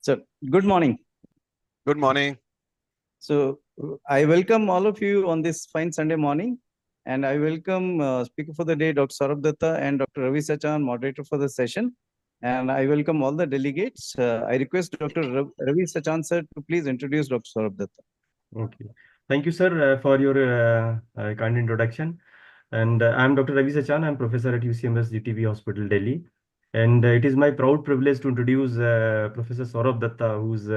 So, good morning. Good morning. So, I welcome all of you on this fine Sunday morning, and I welcome Speaker for the day, Dr. SOURABH DUTTA, and Dr. Ravi Sachan, moderator for the session. And I welcome all the delegates. I request Dr. Ravi Sachan, sir, to please introduce Dr. SOURABH DUTTA. Okay. Thank you, sir, for your kind introduction. And I'm Dr. Ravi Sachan. I'm professor at UCMS GTB Hospital, Delhi. And it is my proud privilege to introduce Professor SOURABH DUTTA, who's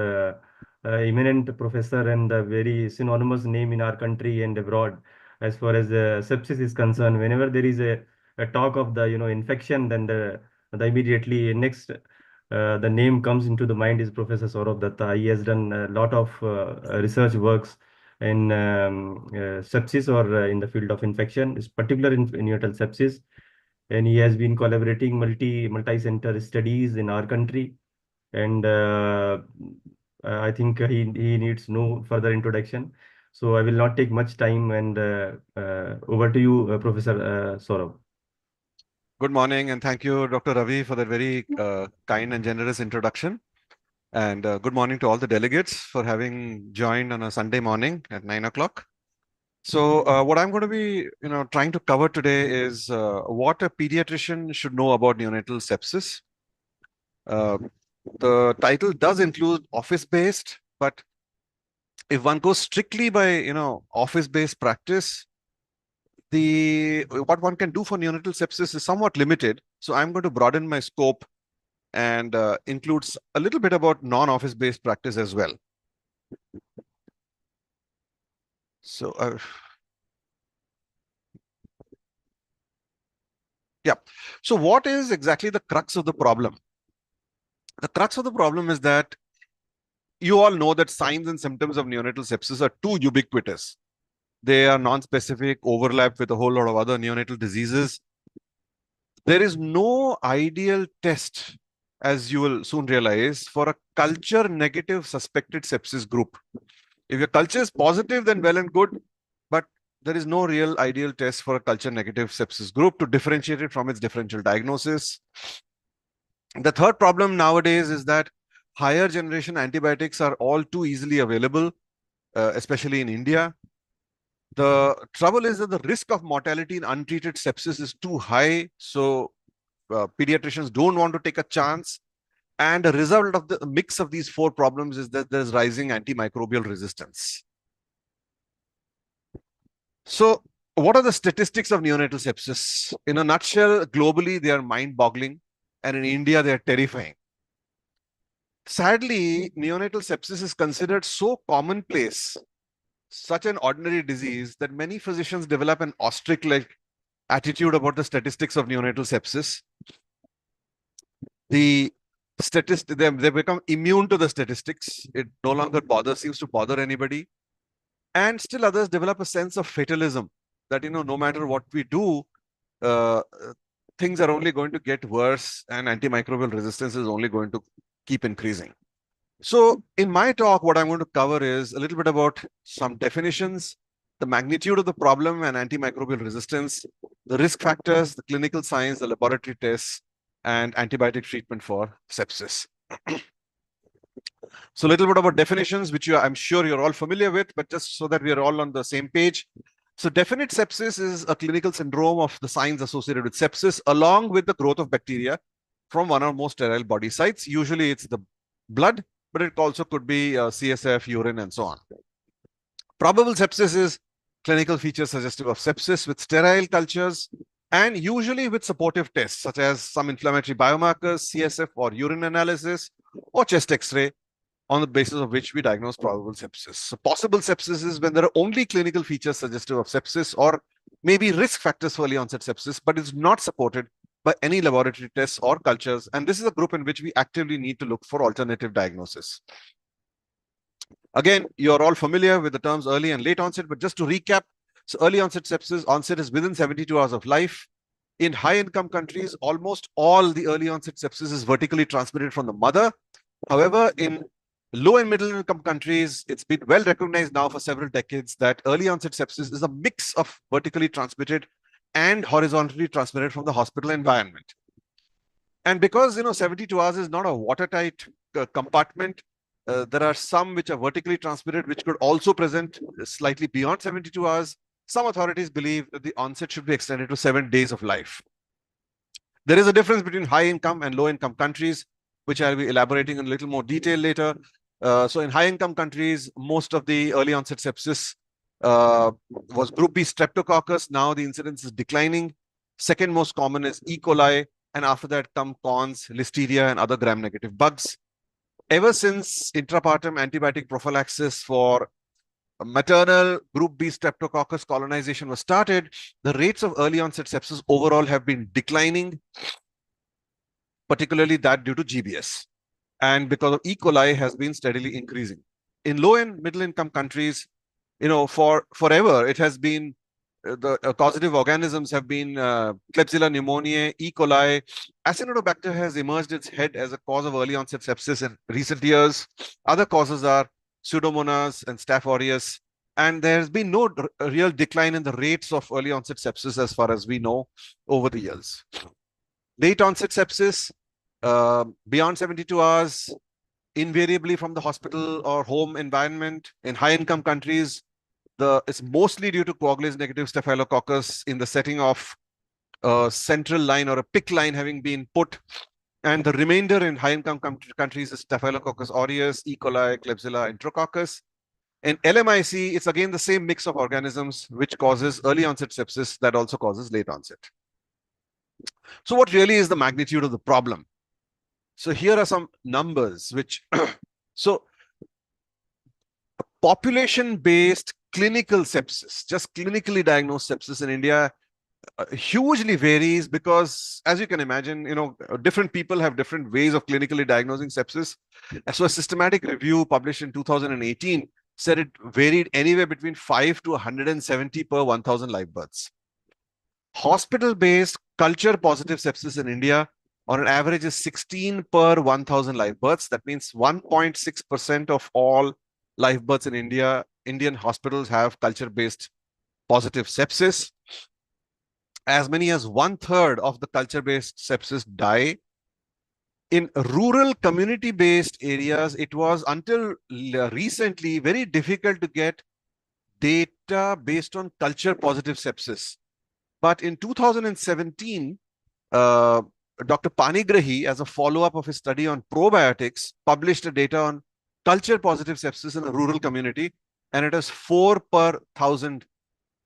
eminent professor and a very synonymous name in our country and abroad as far as sepsis is concerned. Whenever there is a talk of the infection, then the immediately next the name comes into the mind is Professor SOURABH DUTTA. He has done a lot of research works in sepsis or in the field of infection, is particular in neonatal sepsis, and he has been collaborating multi-center studies in our country, and I think he needs no further introduction. So I will not take much time, and over to you, Professor Saurabh. Good morning, and thank you, Dr. Ravi, for that very kind and generous introduction. And good morning to all the delegates for having joined on a Sunday morning at 9 o'clock. So what I'm going to be, trying to cover today is what a pediatrician should know about neonatal sepsis. The title does include office-based, but if one goes strictly by, office-based practice, what one can do for neonatal sepsis is somewhat limited. So I'm going to broaden my scope and includes a little bit about non-office based practice as well. So yeah. So what is exactly the crux of the problem? The crux of the problem is that you all know that signs and symptoms of neonatal sepsis are too ubiquitous. They are non-specific, overlap with a whole lot of other neonatal diseases. There is no ideal test, as you will soon realize, for a culture negative suspected sepsis group. If your culture is positive, then well and good, but there is no real ideal test for a culture negative sepsis group to differentiate it from its differential diagnosis. The third problem nowadays is that higher generation antibiotics are all too easily available, especially in India. The trouble is that the risk of mortality in untreated sepsis is too high, so pediatricians don't want to take a chance. And a result of the mix of these four problems is that there's rising antimicrobial resistance. So what are the statistics of neonatal sepsis? In a nutshell, globally, they are mind-boggling, and in India, they are terrifying. Sadly, neonatal sepsis is considered so commonplace, such an ordinary disease, that many physicians develop an ostrich-like attitude about the statistics of neonatal sepsis. They become immune to the statistics. It no longer seems to bother anybody. And still others develop a sense of fatalism that, no matter what we do, things are only going to get worse and antimicrobial resistance is only going to keep increasing. So in my talk, what I'm going to cover is a little bit about some definitions, the magnitude of the problem and antimicrobial resistance, the risk factors, the clinical signs, the laboratory tests, and antibiotic treatment for sepsis. So a little bit about definitions, which I'm sure you're all familiar with, but just so that we are all on the same page. So definite sepsis is a clinical syndrome of the signs associated with sepsis, along with the growth of bacteria from one or more sterile body sites. Usually it's the blood, but it also could be CSF, urine, and so on. Probable sepsis is clinical features suggestive of sepsis with sterile cultures and usually with supportive tests, such as some inflammatory biomarkers, CSF or urine analysis, or chest X-ray, on the basis of which we diagnose probable sepsis. So possible sepsis is when there are only clinical features suggestive of sepsis or maybe risk factors for early onset sepsis, but it's not supported by any laboratory tests or cultures. And this is a group in which we actively need to look for alternative diagnosis. Again, you're all familiar with the terms early and late onset, but just to recap, so early onset sepsis onset is within 72 hours of life. In high-income countries, almost all the early onset sepsis is vertically transmitted from the mother. However, in low and middle income countries, it's been well recognized now for several decades that early onset sepsis is a mix of vertically transmitted and horizontally transmitted from the hospital environment. And because 72 hours is not a watertight compartment. There are some which are vertically transmitted, which could also present slightly beyond 72 hours. Some authorities believe that the onset should be extended to 7 days of life. There is a difference between high-income and low-income countries, which I'll be elaborating in a little more detail later. So in high-income countries, most of the early onset sepsis was group B streptococcus. Now the incidence is declining. Second most common is E. coli, and after that come cons, listeria, and other gram-negative bugs. Ever since intrapartum antibiotic prophylaxis for maternal group B streptococcus colonization was started, the rates of early onset sepsis overall have been declining, particularly that due to GBS. And because of E. coli has been steadily increasing. In low and middle income countries, for forever, it has been the causative organisms have been Klebsiella pneumoniae, E. coli. Acinetobacter has emerged its head as a cause of early onset sepsis in recent years. Other causes are Pseudomonas and Staph aureus. And there has been no real decline in the rates of early onset sepsis as far as we know over the years. Late onset sepsis, beyond 72 hours, invariably from the hospital or home environment. In high-income countries, it's mostly due to coagulase-negative staphylococcus in the setting of a central line or a PIC line having been put. And the remainder in high-income countries is Staphylococcus aureus, E. coli, Klebsiella, Enterococcus. In LMIC, it's again the same mix of organisms which causes early onset sepsis that also causes late onset. So what really is the magnitude of the problem? So here are some numbers which, so population-based clinical sepsis, just clinically diagnosed sepsis in India, hugely varies because, as you can imagine, different people have different ways of clinically diagnosing sepsis. So a systematic review published in 2018 said it varied anywhere between 5 to 170 per 1,000 live births. Hospital-based culture-positive sepsis in India, on an average, is 16 per 1,000 live births. That means 1.6% of all live births in India, Indian hospitals have culture-based positive sepsis. As many as 1/3 of the culture-based sepsis die. In rural community-based areas, it was until recently very difficult to get data based on culture-positive sepsis. But in 2017, Dr. Panigrahi, as a follow-up of his study on probiotics, published a data on culture-positive sepsis in a rural community, and it is 4 per 1,000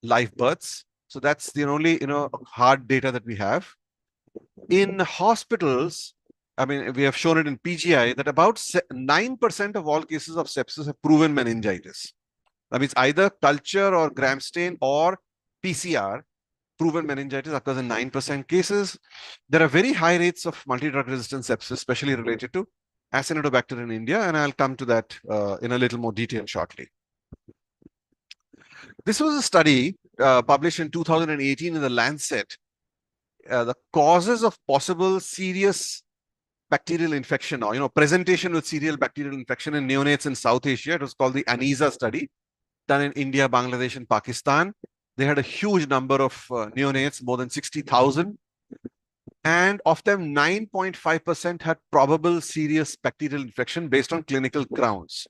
live births. So that's the only, hard data that we have. In hospitals, I mean, we have shown it in PGI that about 9% of all cases of sepsis have proven meningitis. That means either culture or gram stain or PCR. Proven meningitis occurs in 9% cases. There are very high rates of multi-drug resistant sepsis, especially related to Acinetobacter in India, and I'll come to that in a little more detail shortly. This was a study published in 2018 in the Lancet. The causes of possible serious bacterial infection, or presentation with serial bacterial infection in neonates in South Asia. It was called the ANISA study, done in India, Bangladesh, and Pakistan. They had a huge number of neonates, more than 60,000. And of them, 9.5% had probable serious bacterial infection based on clinical grounds.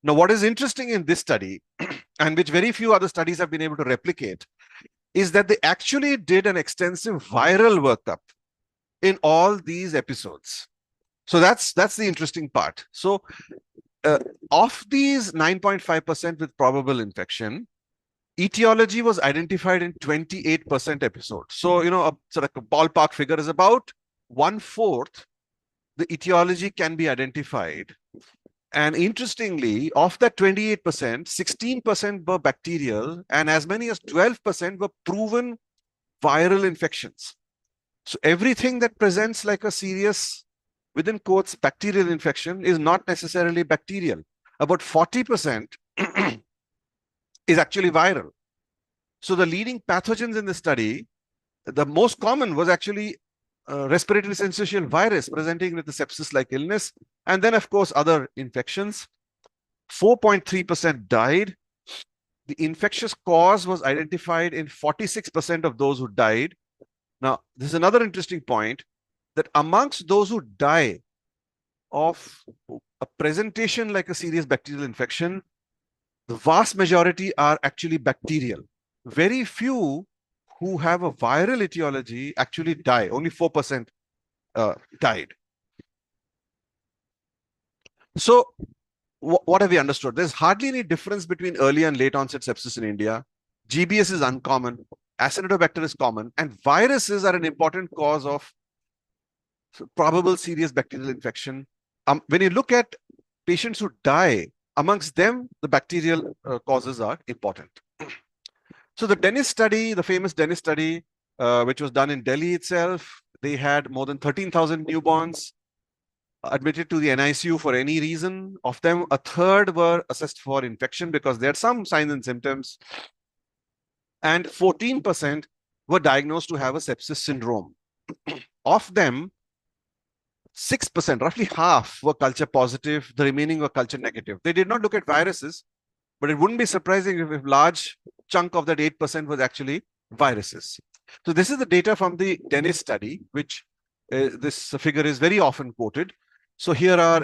Now, what is interesting in this study, and which very few other studies have been able to replicate, is that they actually did an extensive viral workup in all these episodes. So that's the interesting part. So of these 9.5% with probable infection, etiology was identified in 28% episodes. So, sort of a ballpark figure is about 1/4 the etiology can be identified. And interestingly, of that 28%, 16% were bacterial and as many as 12% were proven viral infections. So everything that presents like a serious, within quotes, bacterial infection is not necessarily bacterial. About 40% is actually viral. So the leading pathogens in the study, the most common was actually respiratory syncytial virus presenting with the sepsis-like illness, and then, of course, other infections. 4.3% died. The infectious cause was identified in 46% of those who died. Now, this is another interesting point, that amongst those who die of a presentation like a serious bacterial infection, the vast majority are actually bacterial. Very few who have a viral etiology actually die. Only 4% died. So what have we understood? There's hardly any difference between early and late onset sepsis in India. GBS is uncommon. Acinetobacter is common. And viruses are an important cause of probable serious bacterial infection. When you look at patients who die, amongst them, the bacterial causes are important. So the Dennis study, the famous Dennis study, which was done in Delhi itself, they had more than 13,000 newborns admitted to the NICU for any reason. Of them, a third were assessed for infection because they had some signs and symptoms. And 14% were diagnosed to have a sepsis syndrome. Of them, 6%, roughly half, were culture positive. The remaining were culture negative. They did not look at viruses, but it wouldn't be surprising if a large chunk of that 8% was actually viruses. So this is the data from the Dennis study, which this figure is very often quoted. So here are,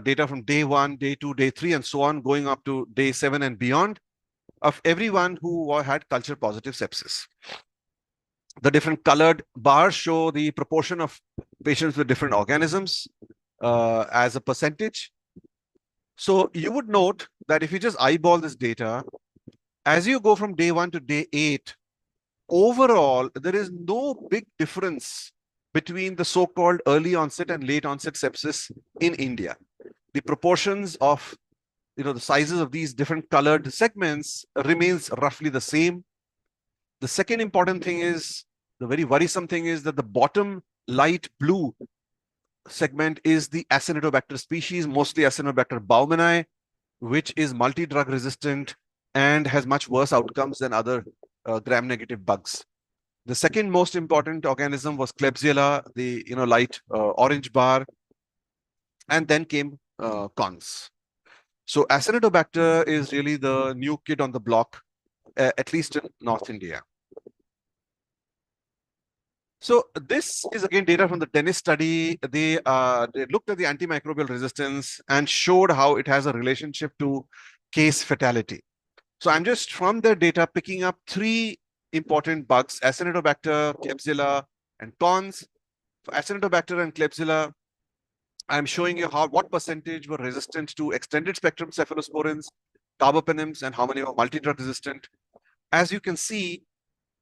data from day 1, day 2, day 3, and so on, going up to day 7 and beyond, of everyone who had culture positive sepsis. The different colored bars show the proportion of patients with different organisms as a percentage. So you would note that if you just eyeball this data, as you go from day 1 to day 8, overall, there is no big difference between the so-called early onset and late onset sepsis in India. The proportions of, the sizes of these different colored segments remains roughly the same. The second important thing is, the very worrisome thing is that the bottom light blue segment is the Acinetobacter species, mostly Acinetobacter baumannii, which is multi-drug resistant and has much worse outcomes than other gram-negative bugs. The second most important organism was Klebsiella, the light orange bar, and then came cons. So Acinetobacter is really the new kid on the block, at least in North India. So this is again data from the Dennis study. They looked at the antimicrobial resistance and showed how it has a relationship to case fatality. So I'm just from their data picking up 3 important bugs: Acinetobacter, Klebsiella, and cons. For Acinetobacter and Klebsiella, I'm showing you what percentage were resistant to extended spectrum cephalosporins, carbapenems, and how many were multi-drug resistant. As you can see,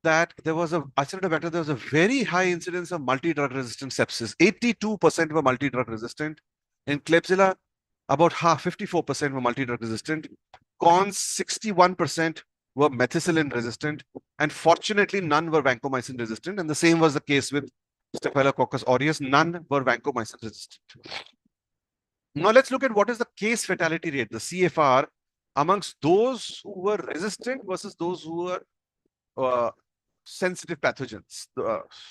that there was Acinetobacter, there was a very high incidence of multi-drug resistant sepsis. 82% were multi-drug resistant. In Klebsiella, about half, 54% were multi-drug resistant. Cons, 61% were methicillin resistant. And fortunately, none were vancomycin resistant. And the same was the case with Staphylococcus aureus. None were vancomycin resistant. Now let's look at what is the case fatality rate, the CFR, amongst those who were resistant versus those who were sensitive pathogens.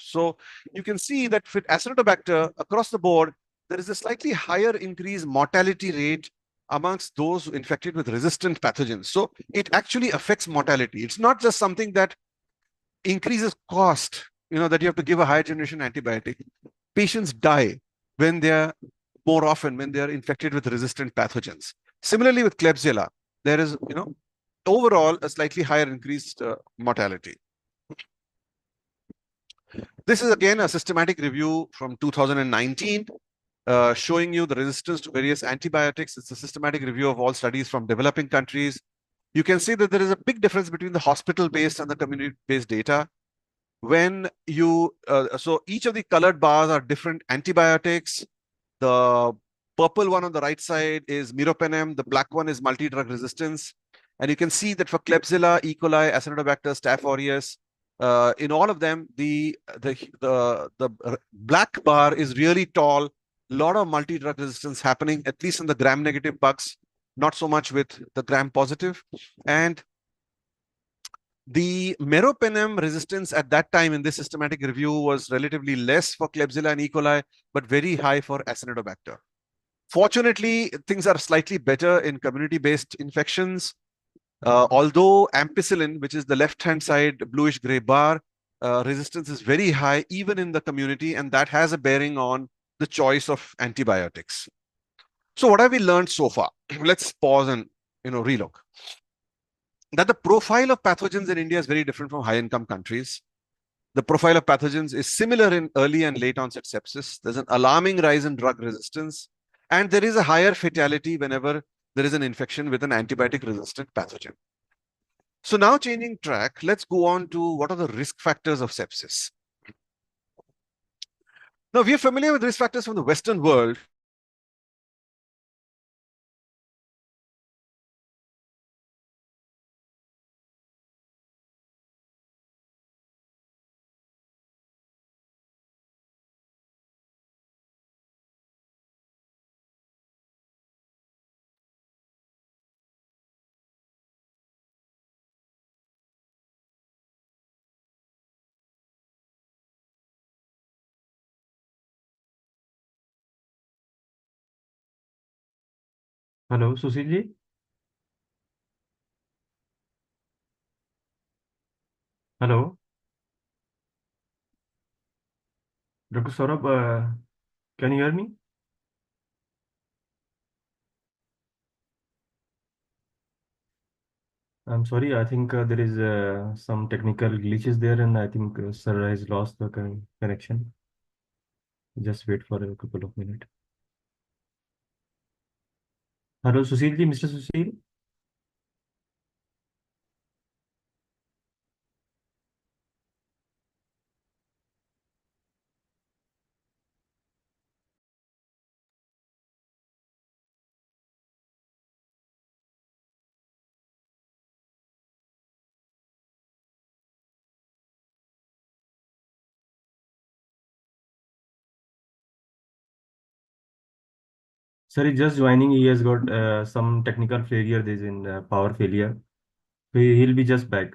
So you can see that with Acinetobacter across the board, there is a slightly higher increased mortality rate amongst those infected with resistant pathogens. So it actually affects mortality. It's not just something that increases cost, that you have to give a higher generation antibiotic. Patients die when they're more often when they're infected with resistant pathogens. Similarly with Klebsiella, there is, overall a slightly higher increased mortality. This is again a systematic review from 2019, showing you the resistance to various antibiotics. It's a systematic review of all studies from developing countries. You can see that there is a big difference between the hospital-based and the community-based data. When you, so each of the colored bars are different antibiotics. The purple one on the right side is meropenem. The black one is multi-drug resistance. And you can see that for Klebsiella, E. coli, Acinetobacter, Staph aureus, in all of them, the black bar is really tall. A lot of multi-drug resistance happening, at least in the gram-negative bugs, not so much with the gram-positive. And the meropenem resistance at that time in this systematic review was relatively less for Klebsiella and E. coli, but very high for Acinetobacter. Fortunately, things are slightly better in community-based infections. Although ampicillin, which is the left-hand side bluish gray bar, resistance is very high even in the community, and that has a bearing on the choice of antibiotics. So what have we learned so far? Let's pause and relook. That the profile of pathogens in India is very different from high income countries. The profile of pathogens is similar in early and late onset sepsis. There's an alarming rise in drug resistance, and there is a higher fatality whenever there is an infection with an antibiotic resistant pathogen. So now changing track, let's go on to what are the risk factors of sepsis. Now we are familiar with risk factors from the Western world. Hello, Sushil ji. Hello, Dr. Saurabh, can you hear me? I'm sorry, I think there is some technical glitches there, and I think sir has lost the connection. Just wait for a couple of minutes. Hello, Sushil ji, Mr. Sushil. Sir is just joining. He has got some technical failure. There's in power failure. He'll be just back.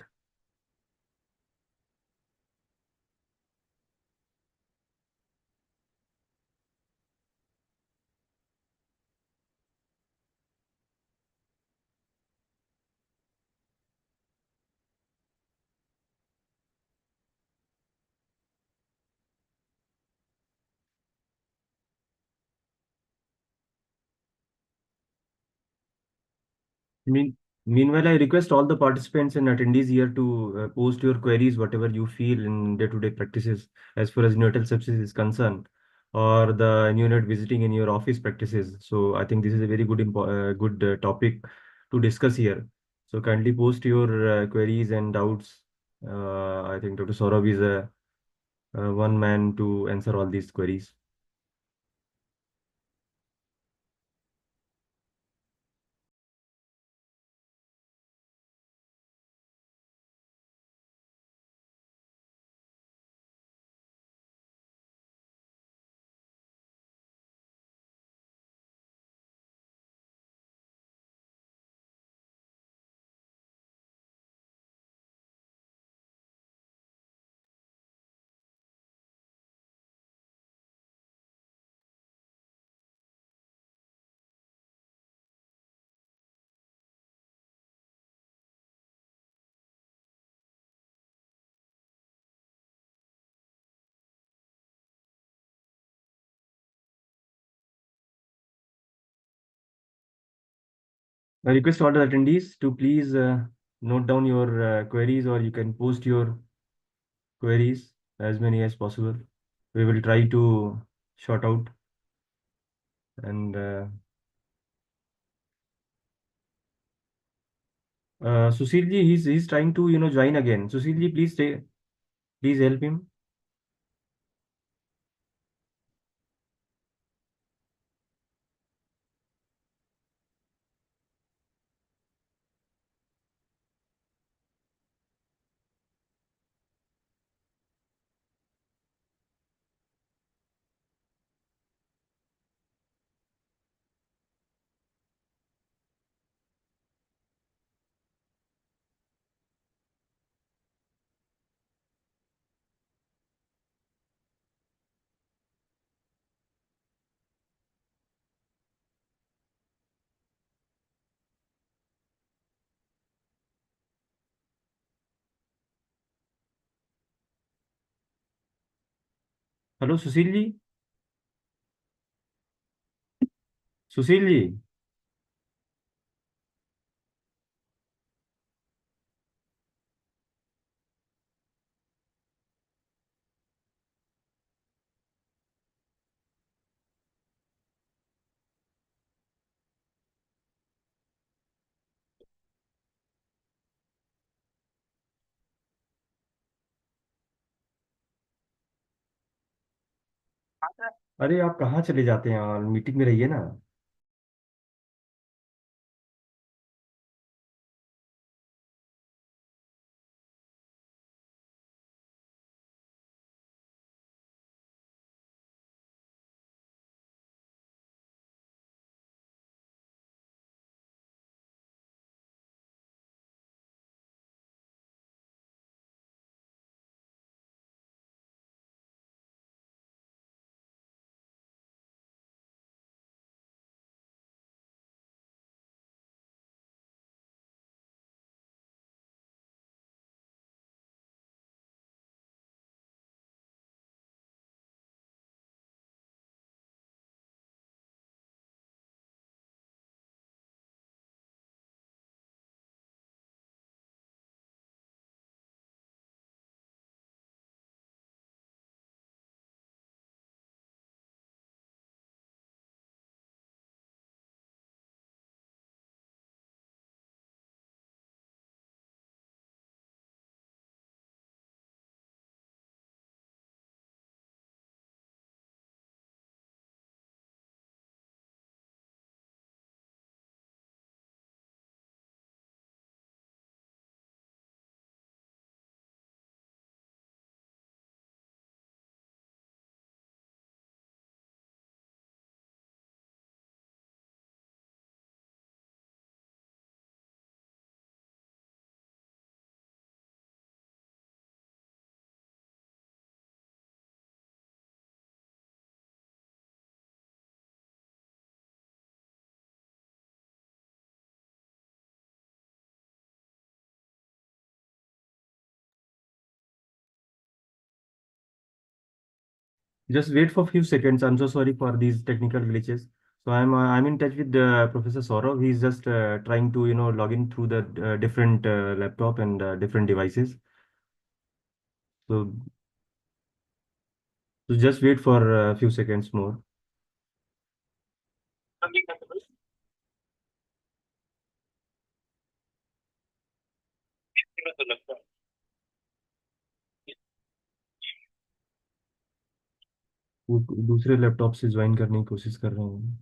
Mean, Meanwhile, I request all the participants and attendees here to post your queries, whatever you feel in day-to-day practices, as far as neonatal sepsis is concerned, or the neonate visiting in your office practices. So I think this is a very good topic to discuss here. So kindly post your queries and doubts. I think Dr. Saurabh is a one man to answer all these queries. I request all the attendees to please note down your queries, or you can post your queries as many as possible. We will try to sort out and Sushil ji, he's trying to join again. Sushil ji, please stay. Please help him. Hello, Sushil ji. Sushil ji. अरे आप कहाँ चले जाते हैं यार, meeting में रहिए ना। Just wait for a few seconds. I'm so sorry for these technical glitches. So I'm in touch with Professor Saurav. He's just trying to log in through the different laptop and different devices. So, so just wait for a few seconds more. वो दूसरे laptop से join करने की कोशिश कर रहे हैं।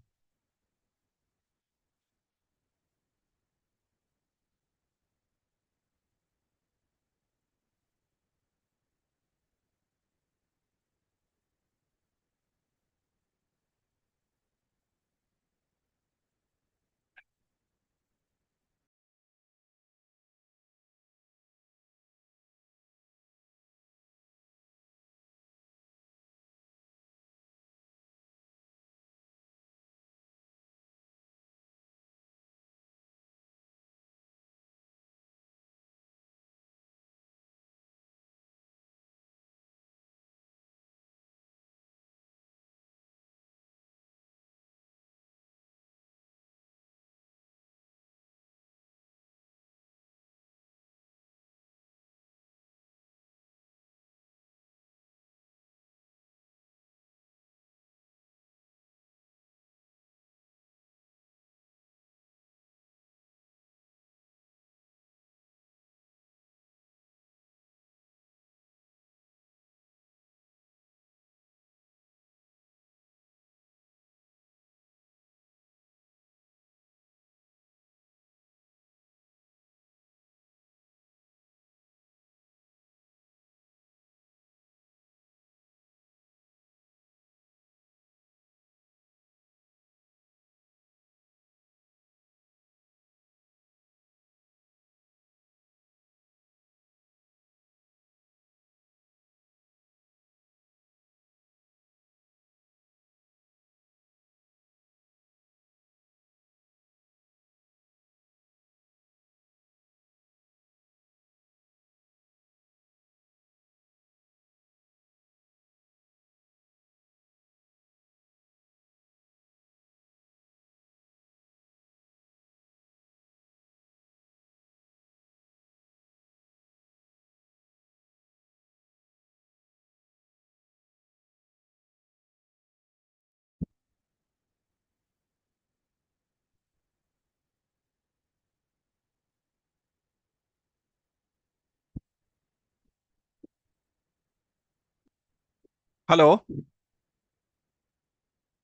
Hello.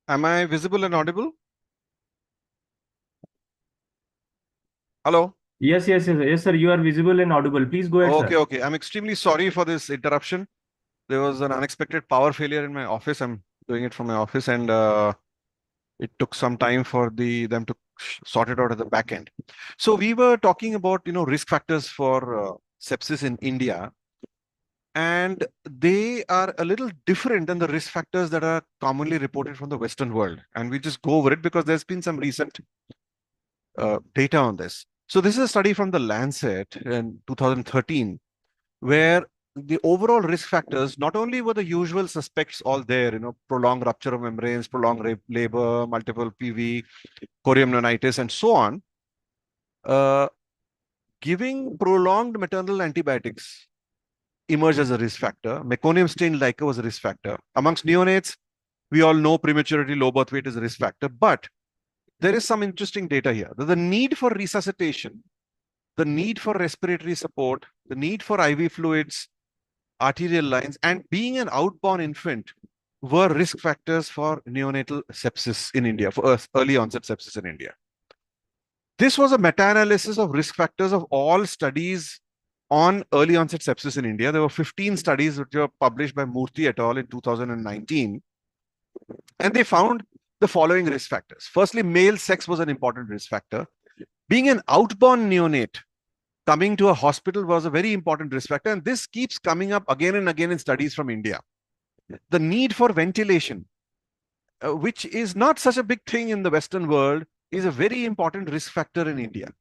Am I visible and audible? Hello. Yes, yes, yes, yes, sir. You are visible and audible. Please go ahead, Okay, sir. okay. I'm extremely sorry for this interruption. There was an unexpected power failure in my office. I'm doing it from my office, and it took some time for them to sort it out at the back end. So we were talking about risk factors for sepsis in India, and they are a little different than the risk factors that are commonly reported from the Western world. And we just go over it because there's been some recent data on this. So this is a study from the Lancet in 2013, where the overall risk factors, not only were the usual suspects all there, prolonged rupture of membranes, prolonged labor, multiple PV, chorioamnionitis, and so on, giving prolonged maternal antibiotics emerged as a risk factor. Meconium stained LICA was a risk factor. Amongst neonates, we all know prematurity, low birth weight is a risk factor, but there is some interesting data here. The need for resuscitation, the need for respiratory support, the need for IV fluids, arterial lines, and being an outborn infant were risk factors for neonatal sepsis in India, for early onset sepsis in India. This was a meta-analysis of risk factors of all studies on early onset sepsis in India. There were 15 studies which were published by Murthy et al. In 2019. And they found the following risk factors. Firstly, male sex was an important risk factor. Being an outborn neonate, coming to a hospital was a very important risk factor. And this keeps coming up again and again in studies from India. The need for ventilation, which is not such a big thing in the Western world, is a very important risk factor in India.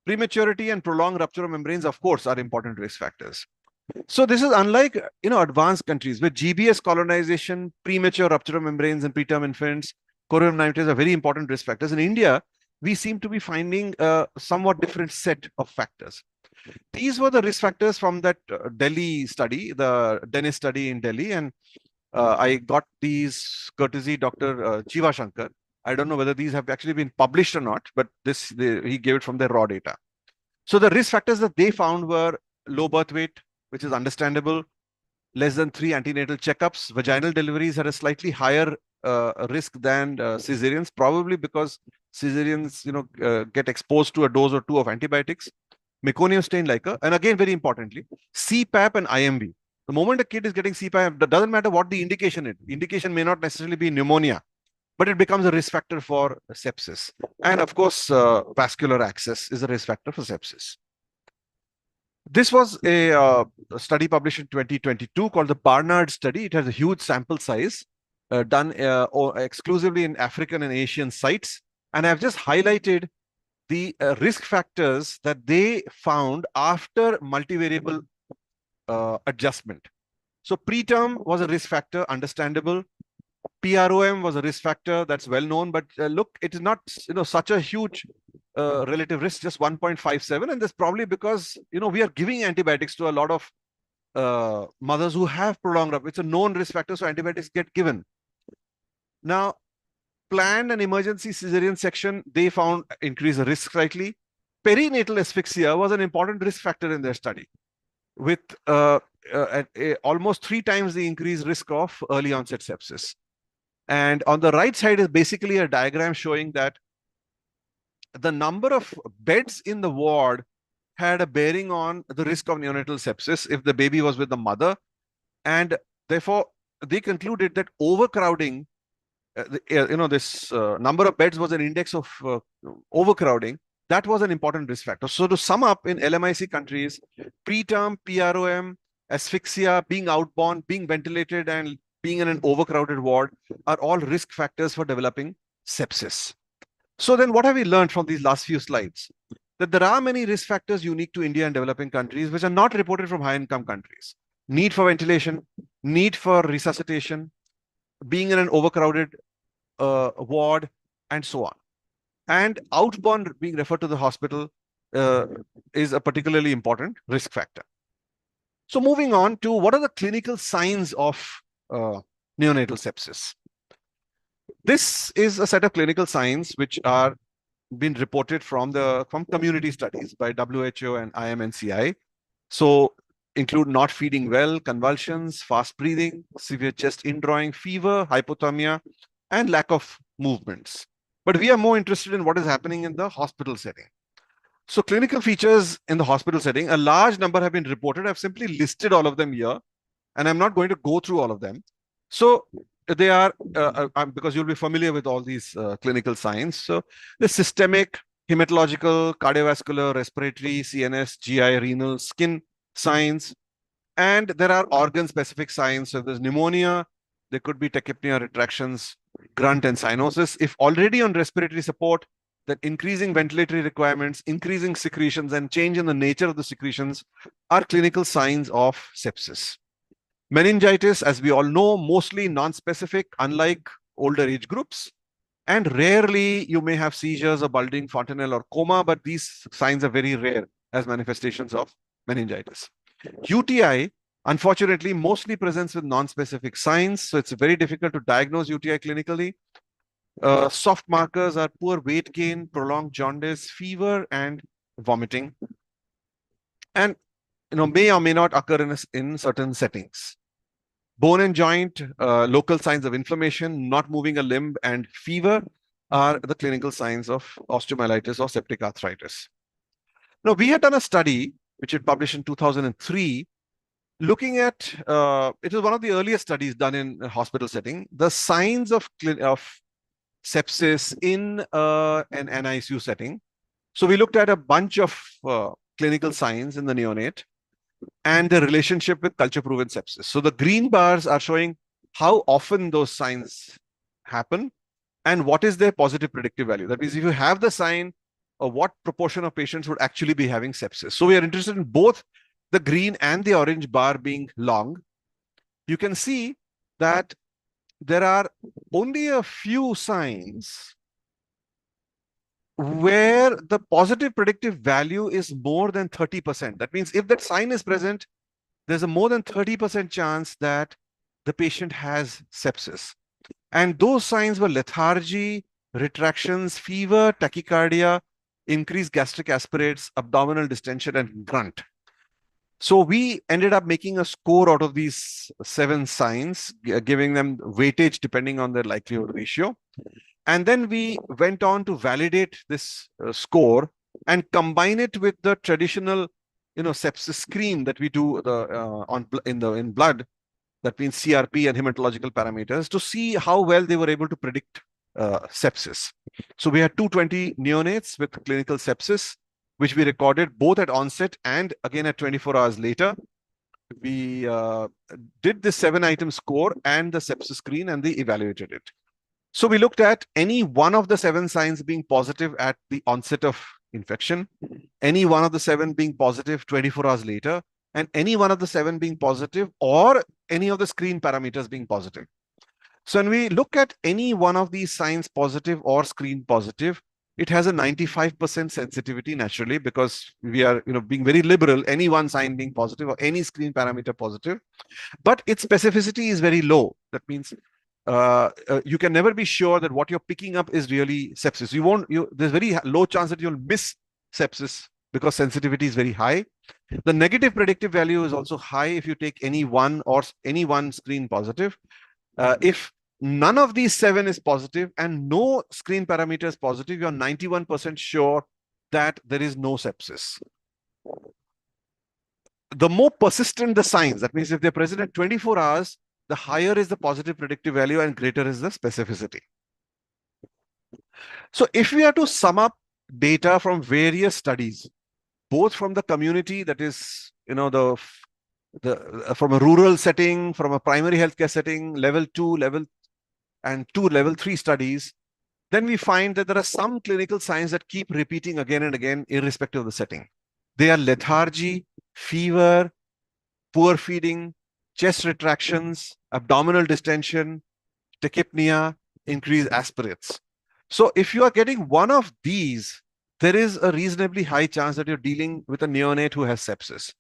Prematurity and prolonged rupture of membranes, of course, are important risk factors. So this is unlike advanced countries where GBS colonization, premature rupture of membranes in preterm infants, chorioamnionitis are very important risk factors. In India, we seem to be finding a somewhat different set of factors. These were the risk factors from that Delhi study, the Dennis study in Delhi, and I got these courtesy Dr. Jiva Shankar. I don't know whether these have actually been published or not, but he gave it from their raw data. So the risk factors that they found were low birth weight, which is understandable, less than 3 antenatal checkups. Vaginal deliveries had a slightly higher risk than cesareans, probably because cesareans, get exposed to a dose or two of antibiotics. Meconium stained LICA, and again, very importantly, CPAP and IMV. The moment a kid is getting CPAP, it doesn't matter what the indication is. Indication may not necessarily be pneumonia, but it becomes a risk factor for sepsis. And of course, vascular access is a risk factor for sepsis. This was a study published in 2022 called the Barnard study. It has a huge sample size done exclusively in African and Asian sites. And I've just highlighted the risk factors that they found after multivariable adjustment. So preterm was a risk factor, understandable. PROM was a risk factor that's well known, but look, it is not such a huge relative risk, just 1.57, and that's probably because we are giving antibiotics to a lot of mothers who have prolonged rupture. It's a known risk factor, so antibiotics get given. Now, planned and emergency cesarean section, they found increase the risk slightly. Perinatal asphyxia was an important risk factor in their study, with almost 3 times the increased risk of early onset sepsis. And on the right side is basically a diagram showing that the number of beds in the ward had a bearing on the risk of neonatal sepsis if the baby was with the mother. And therefore, they concluded that overcrowding, this number of beds was an index of overcrowding. That was an important risk factor. So to sum up, in LMIC countries, preterm, PROM, asphyxia, being outborn, being ventilated, and being in an overcrowded ward are all risk factors for developing sepsis. So then what have we learned from these last few slides? That there are many risk factors unique to India and developing countries which are not reported from high-income countries. Need for ventilation, need for resuscitation, being in an overcrowded ward, and so on. And outborn being referred to the hospital is a particularly important risk factor. So moving on to what are the clinical signs of neonatal sepsis. This is a set of clinical signs which are been reported from community studies by WHO and IMNCI. So include not feeding well, convulsions, fast breathing, severe chest indrawing, fever, hypothermia, and lack of movements. But we are more interested in what is happening in the hospital setting. So clinical features in the hospital setting, a large number have been reported. I've simply listed all of them here, and I'm not going to go through all of them. So they are, because you'll be familiar with all these clinical signs. So the systemic, hematological, cardiovascular, respiratory, CNS, GI, renal, skin signs. And there are organ-specific signs. So there's pneumonia, there could be tachypnea, retractions, grunt, and cyanosis. If already on respiratory support, that increasing ventilatory requirements, increasing secretions, and change in the nature of the secretions are clinical signs of sepsis. Meningitis, as we all know, mostly non-specific, unlike older age groups. And rarely you may have seizures or bulging, fontanelle, or coma, but these signs are very rare as manifestations of meningitis. UTI, unfortunately, mostly presents with non-specific signs, so it's very difficult to diagnose UTI clinically. Soft markers are poor weight gain, prolonged jaundice, fever, and vomiting. And may or may not occur in certain settings. Bone and joint, local signs of inflammation, not moving a limb, and fever are the clinical signs of osteomyelitis or septic arthritis. Now, we had done a study, which had published in 2003, looking at, it was one of the earliest studies done in a hospital setting, the signs of sepsis in an NICU setting. So we looked at a bunch of clinical signs in the neonate and the relationship with culture-proven sepsis. So the green bars are showing how often those signs happen and what is their positive predictive value. That means if you have the sign, what proportion of patients would actually be having sepsis. So we are interested in both the green and the orange bar being long. You can see that there are only a few signs where the positive predictive value is more than 30%. That means if that sign is present, there's a more than 30% chance that the patient has sepsis. And those signs were lethargy, retractions, fever, tachycardia, increased gastric aspirates, abdominal distension, and grunt. So we ended up making a score out of these 7 signs, giving them weightage depending on their likelihood ratio. And then we went on to validate this score and combine it with the traditional, sepsis screen that we do in blood. That means CRP and hematological parameters to see how well they were able to predict sepsis. So we had 220 neonates with clinical sepsis, which we recorded both at onset and again at 24 hours later. We did this 7-item score and the sepsis screen, and they evaluated it. So we looked at any one of the 7 signs being positive at the onset of infection, any one of the 7 being positive 24 hours later, and any one of the 7 being positive, or any of the screen parameters being positive. So when we look at any one of these signs positive or screen positive, it has a 95% sensitivity naturally, because we are being very liberal, any one sign being positive or any screen parameter positive, but its specificity is very low. That means you can never be sure that what you're picking up is really sepsis. There's very low chance that you'll miss sepsis because sensitivity is very high. The negative predictive value is also high if you take any one screen positive. If none of these 7 is positive and no screen parameter is positive, you're 91% sure that there is no sepsis. The more persistent the signs, that means if they're present at 24 hours, the higher is the positive predictive value and greater is the specificity. So if we are to sum up data from various studies, both from the community, that is, from a rural setting, from a primary healthcare setting, level 2, level 3 studies, then we find that there are some clinical signs that keep repeating again and again, irrespective of the setting. They are lethargy, fever, poor feeding, chest retractions, abdominal distension, tachypnea, increased aspirates. So if you are getting one of these, there is a reasonably high chance that you're dealing with a neonate who has sepsis.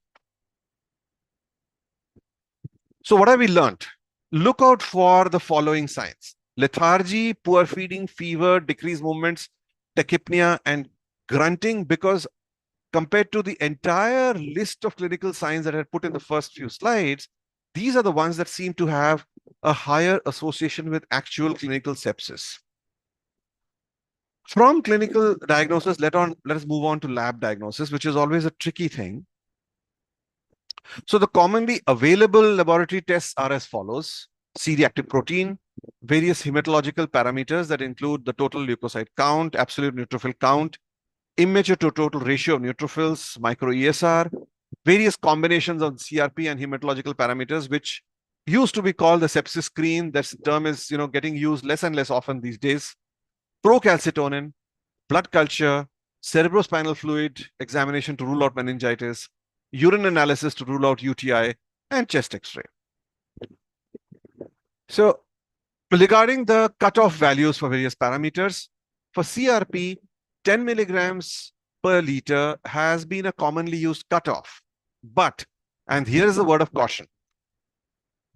So what have we learned? Look out for the following signs: lethargy, poor feeding, fever, decreased movements, tachypnea, and grunting, because compared to the entire list of clinical signs that I had put in the first few slides, these are the ones that seem to have a higher association with actual clinical sepsis. From clinical diagnosis, let us move on to lab diagnosis, which is always a tricky thing. So the commonly available laboratory tests are as follows: C-reactive protein, various hematological parameters that include the total leukocyte count, absolute neutrophil count, immature to total ratio of neutrophils, micro-ESR, various combinations of CRP and hematological parameters, which used to be called the sepsis screen. That term is getting used less and less often these days. Procalcitonin, blood culture, cerebrospinal fluid examination to rule out meningitis, urine analysis to rule out UTI, and chest X-ray. So regarding the cutoff values for various parameters, for CRP, 10 milligrams per liter has been a commonly used cutoff. But, and here is the word of caution,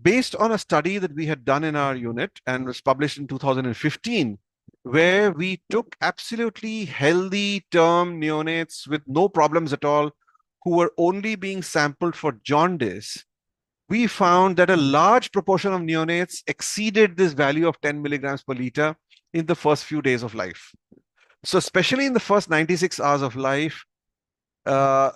based on a study that we had done in our unit and was published in 2015, where we took absolutely healthy term neonates with no problems at all, who were only being sampled for jaundice, we found that a large proportion of neonates exceeded this value of 10 milligrams per liter in the first few days of life. So especially in the first 96 hours of life, the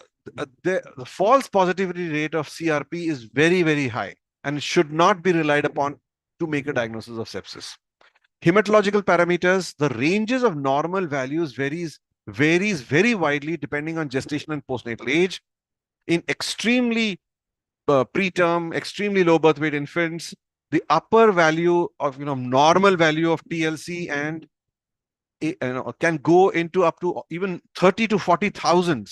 false positivity rate of CRP is very, very high, and it should not be relied upon to make a diagnosis of sepsis. Hematological parameters, the ranges of normal values varies very widely depending on gestation and postnatal age. In extremely preterm, extremely low birth weight infants, the upper value of normal value of TLC and can go into up to even 30 to 40,000.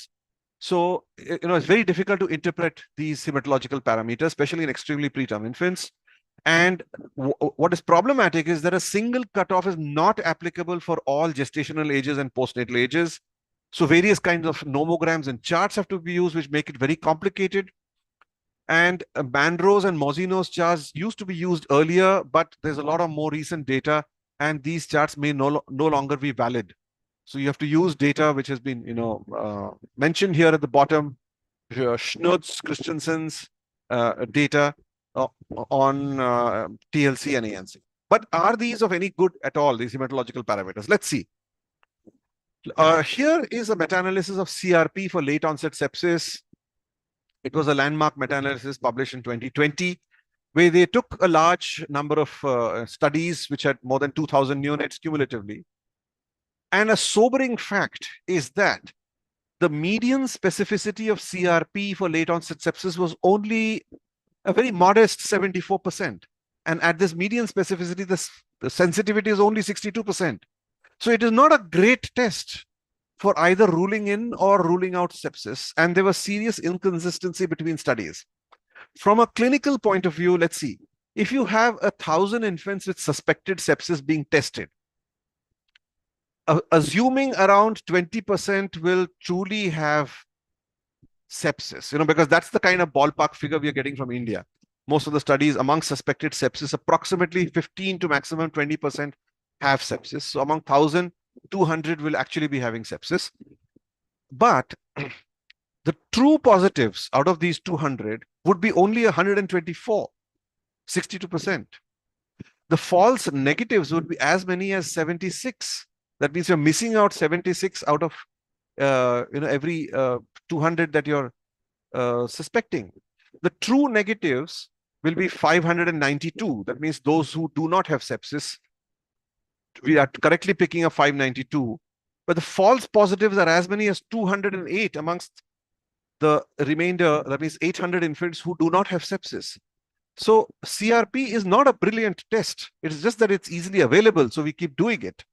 So it's very difficult to interpret these hematological parameters, especially in extremely preterm infants. And what is problematic is that a single cutoff is not applicable for all gestational ages and postnatal ages. So various kinds of nomograms and charts have to be used, which make it very complicated. And Manrose and Mozino's charts used to be used earlier, but there's a lot of more recent data, and these charts may no longer be valid. So you have to use data which has been mentioned here at the bottom, Schnutz, Christensen's data on TLC and ANC. But are these of any good at all, these hematological parameters? Let's see. Here is a meta-analysis of CRP for late onset sepsis. It was a landmark meta-analysis published in 2020, where they took a large number of studies which had more than 2,000 neonates cumulatively. And a sobering fact is that the median specificity of CRP for late onset sepsis was only a very modest 74%. And at this median specificity, the sensitivity is only 62%. So it is not a great test for either ruling in or ruling out sepsis. And there was serious inconsistency between studies. From a clinical point of view, let's see. If you have 1,000 infants with suspected sepsis being tested, assuming around 20% will truly have sepsis, because that's the kind of ballpark figure we are getting from India. Most of the studies among suspected sepsis, approximately 15 to maximum 20% have sepsis. So among 1,000, 200 will actually be having sepsis. But the true positives out of these 200 would be only 124, 62%. The false negatives would be as many as 76. That means you're missing out 76 out of every 200 that you're suspecting. The true negatives will be 592. That means those who do not have sepsis. We are correctly picking up 592, but the false positives are as many as 208 amongst the remainder. That means 800 infants who do not have sepsis. So CRP is not a brilliant test. It's just that it's easily available, so we keep doing it.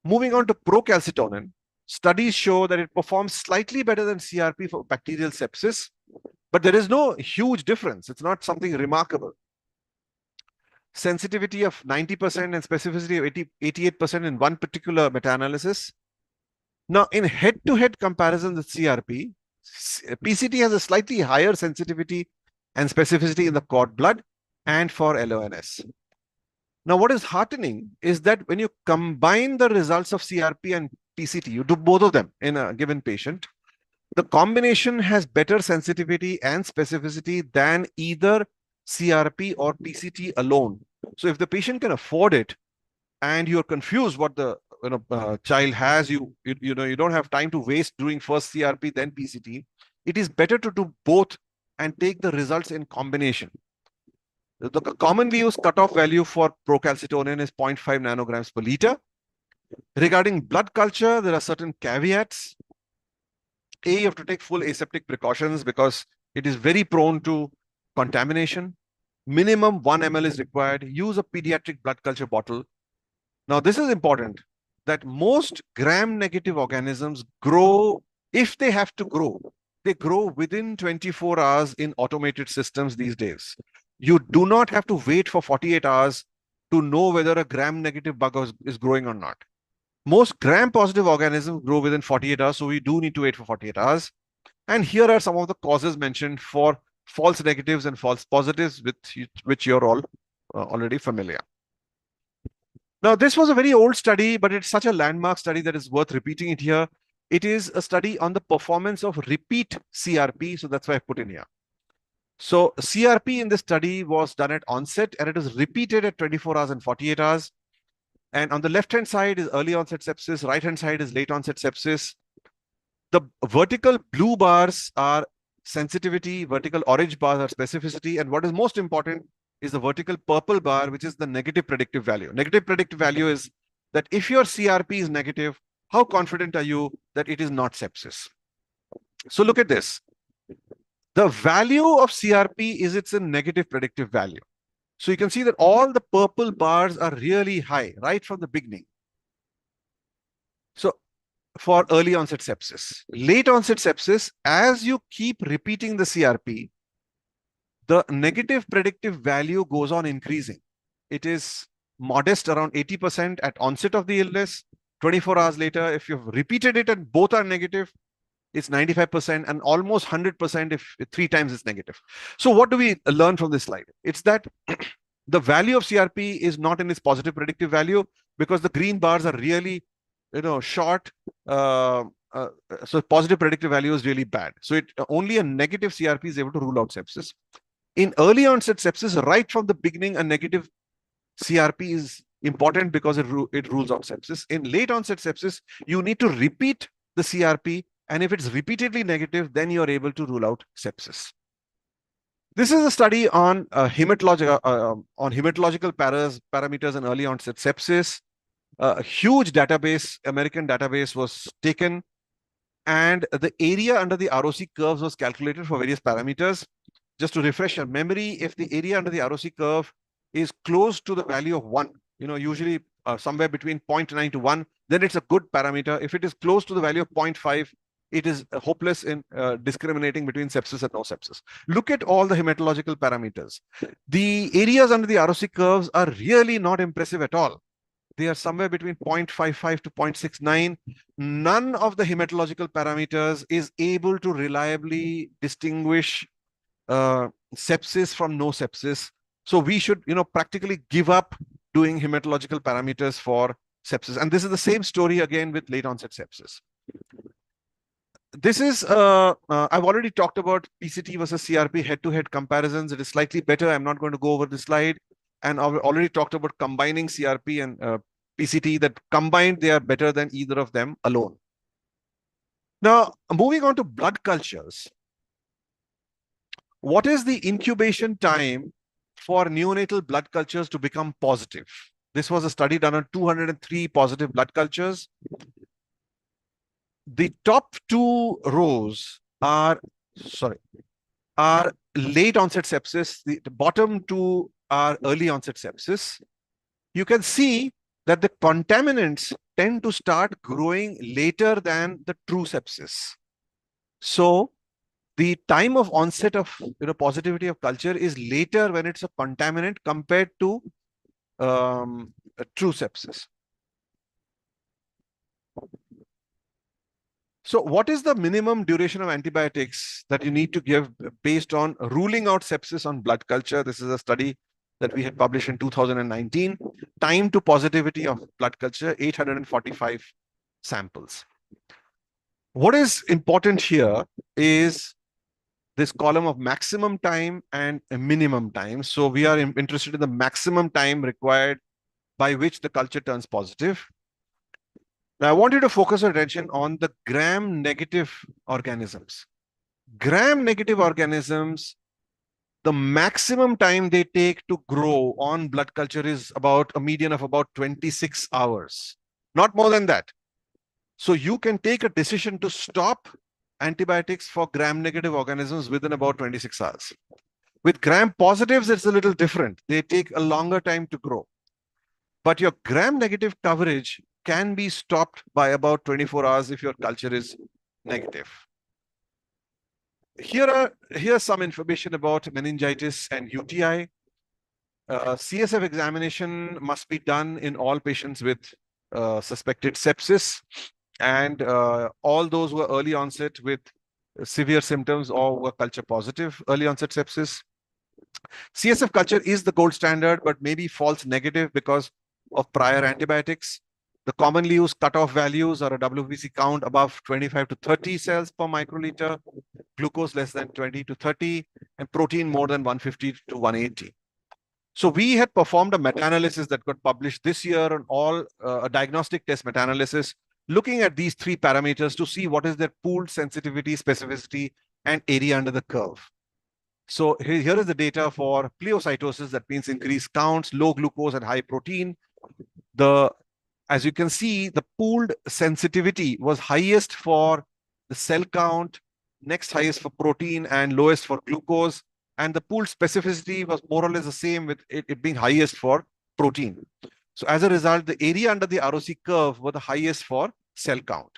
Moving on to procalcitonin, studies show that it performs slightly better than CRP for bacterial sepsis, but there is no huge difference. It's not something remarkable. Sensitivity of 90% and specificity of 88% in one particular meta-analysis. Now, in head-to-head comparison with CRP, PCT has a slightly higher sensitivity and specificity in the cord blood and for LONS. Now, what is heartening is that when you combine the results of CRP and PCT, you do both of them in a given patient, The combination has better sensitivity and specificity than either CRP or PCT alone. So if the patient can afford it and you're confused what the child has, you don't have time to waste doing first CRP then PCT. It is better to do both and take the results in combination. The commonly used cutoff value for procalcitonin is 0.5 nanograms per liter. Regarding blood culture, there are certain caveats. You have to take full aseptic precautions because it is very prone to contamination. Minimum 1 ml is required. Use a pediatric blood culture bottle. Now, this is important that most gram-negative organisms grow, if they have to grow, they grow within 24 hours in automated systems these days. You do not have to wait for 48 hours to know whether a gram-negative bug is growing or not. Most gram-positive organisms grow within 48 hours, so we do need to wait for 48 hours. And here are some of the causes mentioned for false negatives and false positives with which you're all already familiar. Now, this was a very old study, but it's such a landmark study that is worth repeating it here. It is a study on the performance of repeat CRP, so that's why I put in here. So CRP in this study was done at onset and it was repeated at 24 hours and 48 hours. And on the left-hand side is early onset sepsis, right-hand side is late onset sepsis. The vertical blue bars are sensitivity, vertical orange bars are specificity, and what is most important is the vertical purple bar, which is the negative predictive value. Negative predictive value is that if your CRP is negative, how confident are you that it is not sepsis? So look at this. The value of CRP is its a negative predictive value. So you can see that all the purple bars are really high right from the beginning. So for early onset sepsis, late onset sepsis, as you keep repeating the CRP, the negative predictive value goes on increasing. It is modest around 80% at onset of the illness. 24 hours later, if you've repeated it and both are negative, it's 95% and almost 100% if 3 times it's negative. So what do we learn from this slide? It's that the value of CRP is not in its positive predictive value because the green bars are really, short. So positive predictive value is really bad. So only a negative CRP is able to rule out sepsis. In early onset sepsis, right from the beginning, a negative CRP is important because it rules out sepsis. In late onset sepsis, you need to repeat the CRP, and if it's repeatedly negative, then you're able to rule out sepsis. This is a study on hematological parameters in early onset sepsis. A huge database, American database, was taken, and the area under the ROC curves was calculated for various parameters. Just to refresh your memory, if the area under the ROC curve is close to the value of 1, usually somewhere between 0.9 to 1, then it's a good parameter. If it is close to the value of 0.5, it is hopeless in discriminating between sepsis and no sepsis. Look at all the hematological parameters. The areas under the ROC curves are really not impressive at all. They are somewhere between 0.55 to 0.69. None of the hematological parameters is able to reliably distinguish sepsis from no sepsis. So we should, practically give up doing hematological parameters for sepsis. And this is the same story again with late onset sepsis. This is, I've already talked about PCT versus CRP head-to-head comparisons. It is slightly better. I'm not going to go over the slide. And I've already talked about combining CRP and PCT, that combined, they are better than either of them alone. Now, moving on to blood cultures. What is the incubation time for neonatal blood cultures to become positive? This was a study done on 203 positive blood cultures. The top 2 rows are late onset sepsis. The bottom 2 are early onset sepsis. You can see that the contaminants tend to start growing later than the true sepsis. So the time of onset of positivity of culture is later when it's a contaminant compared to a true sepsis. So what is the minimum duration of antibiotics that you need to give based on ruling out sepsis on blood culture? This is a study that we had published in 2019. Time to positivity of blood culture, 845 samples. What is important here is this column of maximum time and a minimum time. So we are interested in the maximum time required by which the culture turns positive. Now I want you to focus your attention on the gram-negative organisms. Gram-negative organisms, the maximum time they take to grow on blood culture is about a median of about 26 hours, not more than that. So you can take a decision to stop antibiotics for gram-negative organisms within about 26 hours. With gram-positives, it's a little different. They take a longer time to grow. But your gram-negative coverage can be stopped by about 24 hours if your culture is negative. Here's some information about meningitis and UTI. CSF examination must be done in all patients with suspected sepsis, and all those who are early onset with severe symptoms or were culture positive early onset sepsis. CSF culture is the gold standard, but maybe false negative because of prior antibiotics. The commonly used cutoff values are a WBC count above 25 to 30 cells per microliter, glucose less than 20 to 30, and protein more than 150 to 180. So we had performed a meta-analysis that got published this year on all a diagnostic test meta-analysis, looking at these three parameters to see what is their pooled sensitivity, specificity, and area under the curve. So here is the data for pleocytosis, that means increased counts, low glucose and high protein. As you can see, the pooled sensitivity was highest for the cell count, next highest for protein, and lowest for glucose. And the pooled specificity was more or less the same, with it being highest for protein. So as a result, the area under the ROC curve were the highest for cell count.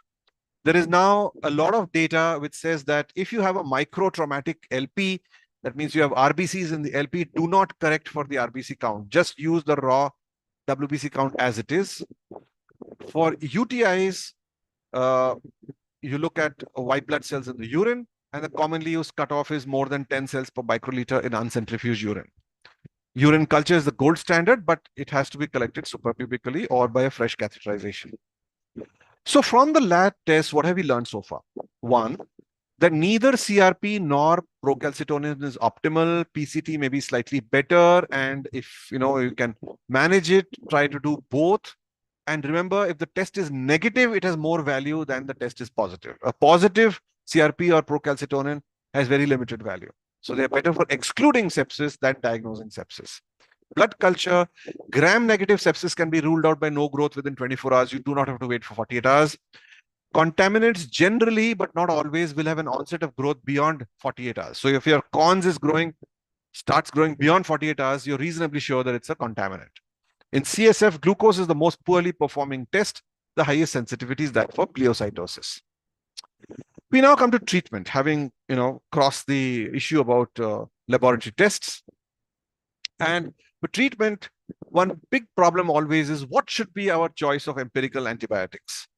There is now a lot of data which says that if you have a microtraumatic LP, that means you have RBCs in the LP, do not correct for the RBC count. Just use the raw WBC count as it is. For UTIs, you look at white blood cells in the urine, and the commonly used cutoff is more than 10 cells per microliter in uncentrifuged urine. Urine culture is the gold standard, but it has to be collected suprapubically or by a fresh catheterization. So from the lab test, what have we learned so far? One, that neither CRP nor procalcitonin is optimal. PCT may be slightly better, and if you can manage it, try to do both. And remember, if the test is negative, it has more value than the test is positive. A positive CRP or procalcitonin has very limited value. So they're better for excluding sepsis than diagnosing sepsis. Blood culture, gram-negative sepsis can be ruled out by no growth within 24 hours. You do not have to wait for 48 hours. Contaminants generally, but not always, will have an onset of growth beyond 48 hours. So if your cons is starts growing beyond 48 hours, you're reasonably sure that it's a contaminant. In CSF, glucose is the most poorly performing test. The highest sensitivity is that for pleocytosis. We now come to treatment, having crossed the issue about laboratory tests. And for treatment, one big problem always is what should be our choice of empirical antibiotics.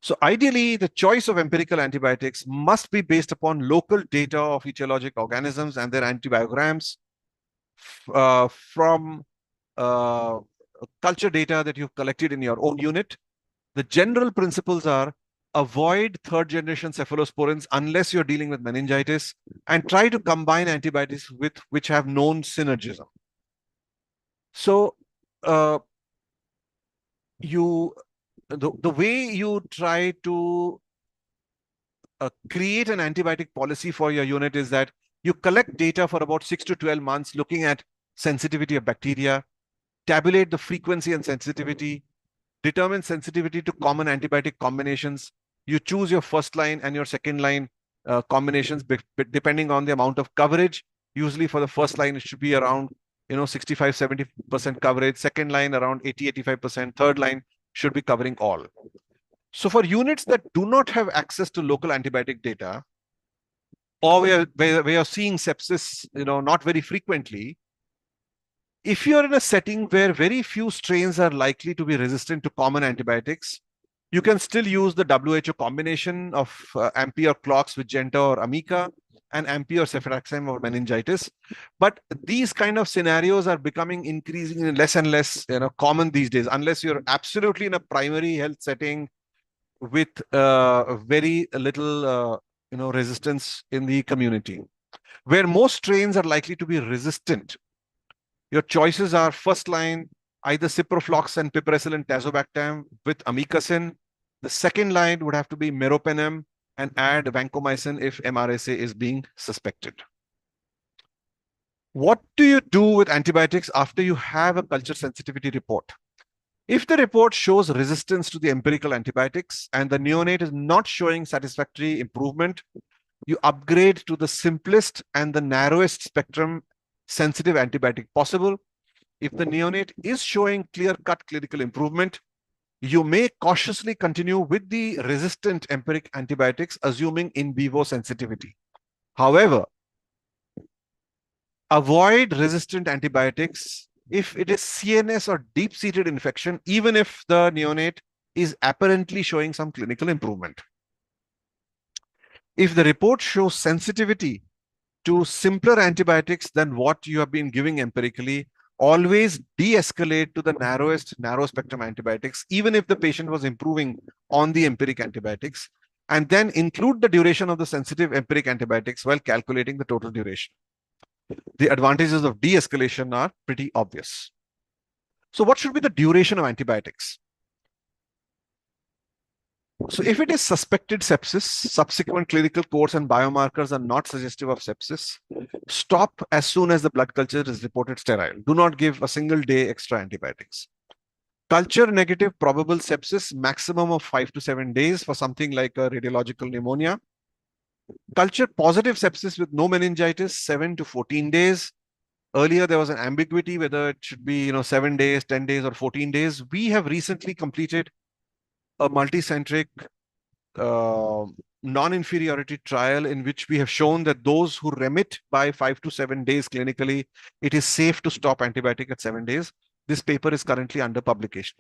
So ideally, the choice of empirical antibiotics must be based upon local data of etiologic organisms and their antibiograms from culture data that you've collected in your own unit. The general principles are avoid third-generation cephalosporins unless you're dealing with meningitis, and try to combine antibiotics with which have known synergism. So the way you try to create an antibiotic policy for your unit is that you collect data for about 6 to 12 months, looking at sensitivity of bacteria, tabulate the frequency and sensitivity, determine sensitivity to common antibiotic combinations. You choose your first line and your second line combinations depending on the amount of coverage. Usually for the first line, it should be around 65-70% coverage. Second line around 80-85%. Third line should be covering all. So for units that do not have access to local antibiotic data, or we are seeing sepsis not very frequently, if you're in a setting where very few strains are likely to be resistant to common antibiotics, you can still use the WHO combination of AMPI or Clox with Genta or Amica, and AMPI or Ceftriaxone or meningitis. But these kind of scenarios are becoming increasingly less and less common these days, unless you're absolutely in a primary health setting, with very little resistance in the community. Where most strains are likely to be resistant, your choices are first line, either ciprofloxacin, piperacillin, tazobactam with amikacin. The second line would have to be meropenem and add vancomycin if MRSA is being suspected. What do you do with antibiotics after you have a culture sensitivity report? If the report shows resistance to the empirical antibiotics and the neonate is not showing satisfactory improvement, you upgrade to the simplest and the narrowest spectrum sensitive antibiotic possible. If the neonate is showing clear-cut clinical improvement, you may cautiously continue with the resistant empiric antibiotics, assuming in vivo sensitivity. However, avoid resistant antibiotics if it is CNS or deep-seated infection, even if the neonate is apparently showing some clinical improvement. If the report shows sensitivity to simpler antibiotics than what you have been giving empirically, always de-escalate to the narrow spectrum antibiotics, even if the patient was improving on the empiric antibiotics, and then include the duration of the sensitive empiric antibiotics while calculating the total duration. The advantages of de-escalation are pretty obvious. So what should be the duration of antibiotics? So if it is suspected sepsis, subsequent clinical course and biomarkers are not suggestive of sepsis, stop as soon as the blood culture is reported sterile. Do not give a single day extra antibiotics. Culture negative probable sepsis, maximum of 5 to 7 days for something like a radiological pneumonia. Culture positive sepsis with no meningitis, 7 to 14 days. Earlier, there was an ambiguity whether it should be 7 days, 10 days, or 14 days. We have recently completed a multicentric non-inferiority trial in which we have shown that those who remit by 5 to 7 days clinically, it is safe to stop antibiotic at 7 days. This paper is currently under publication.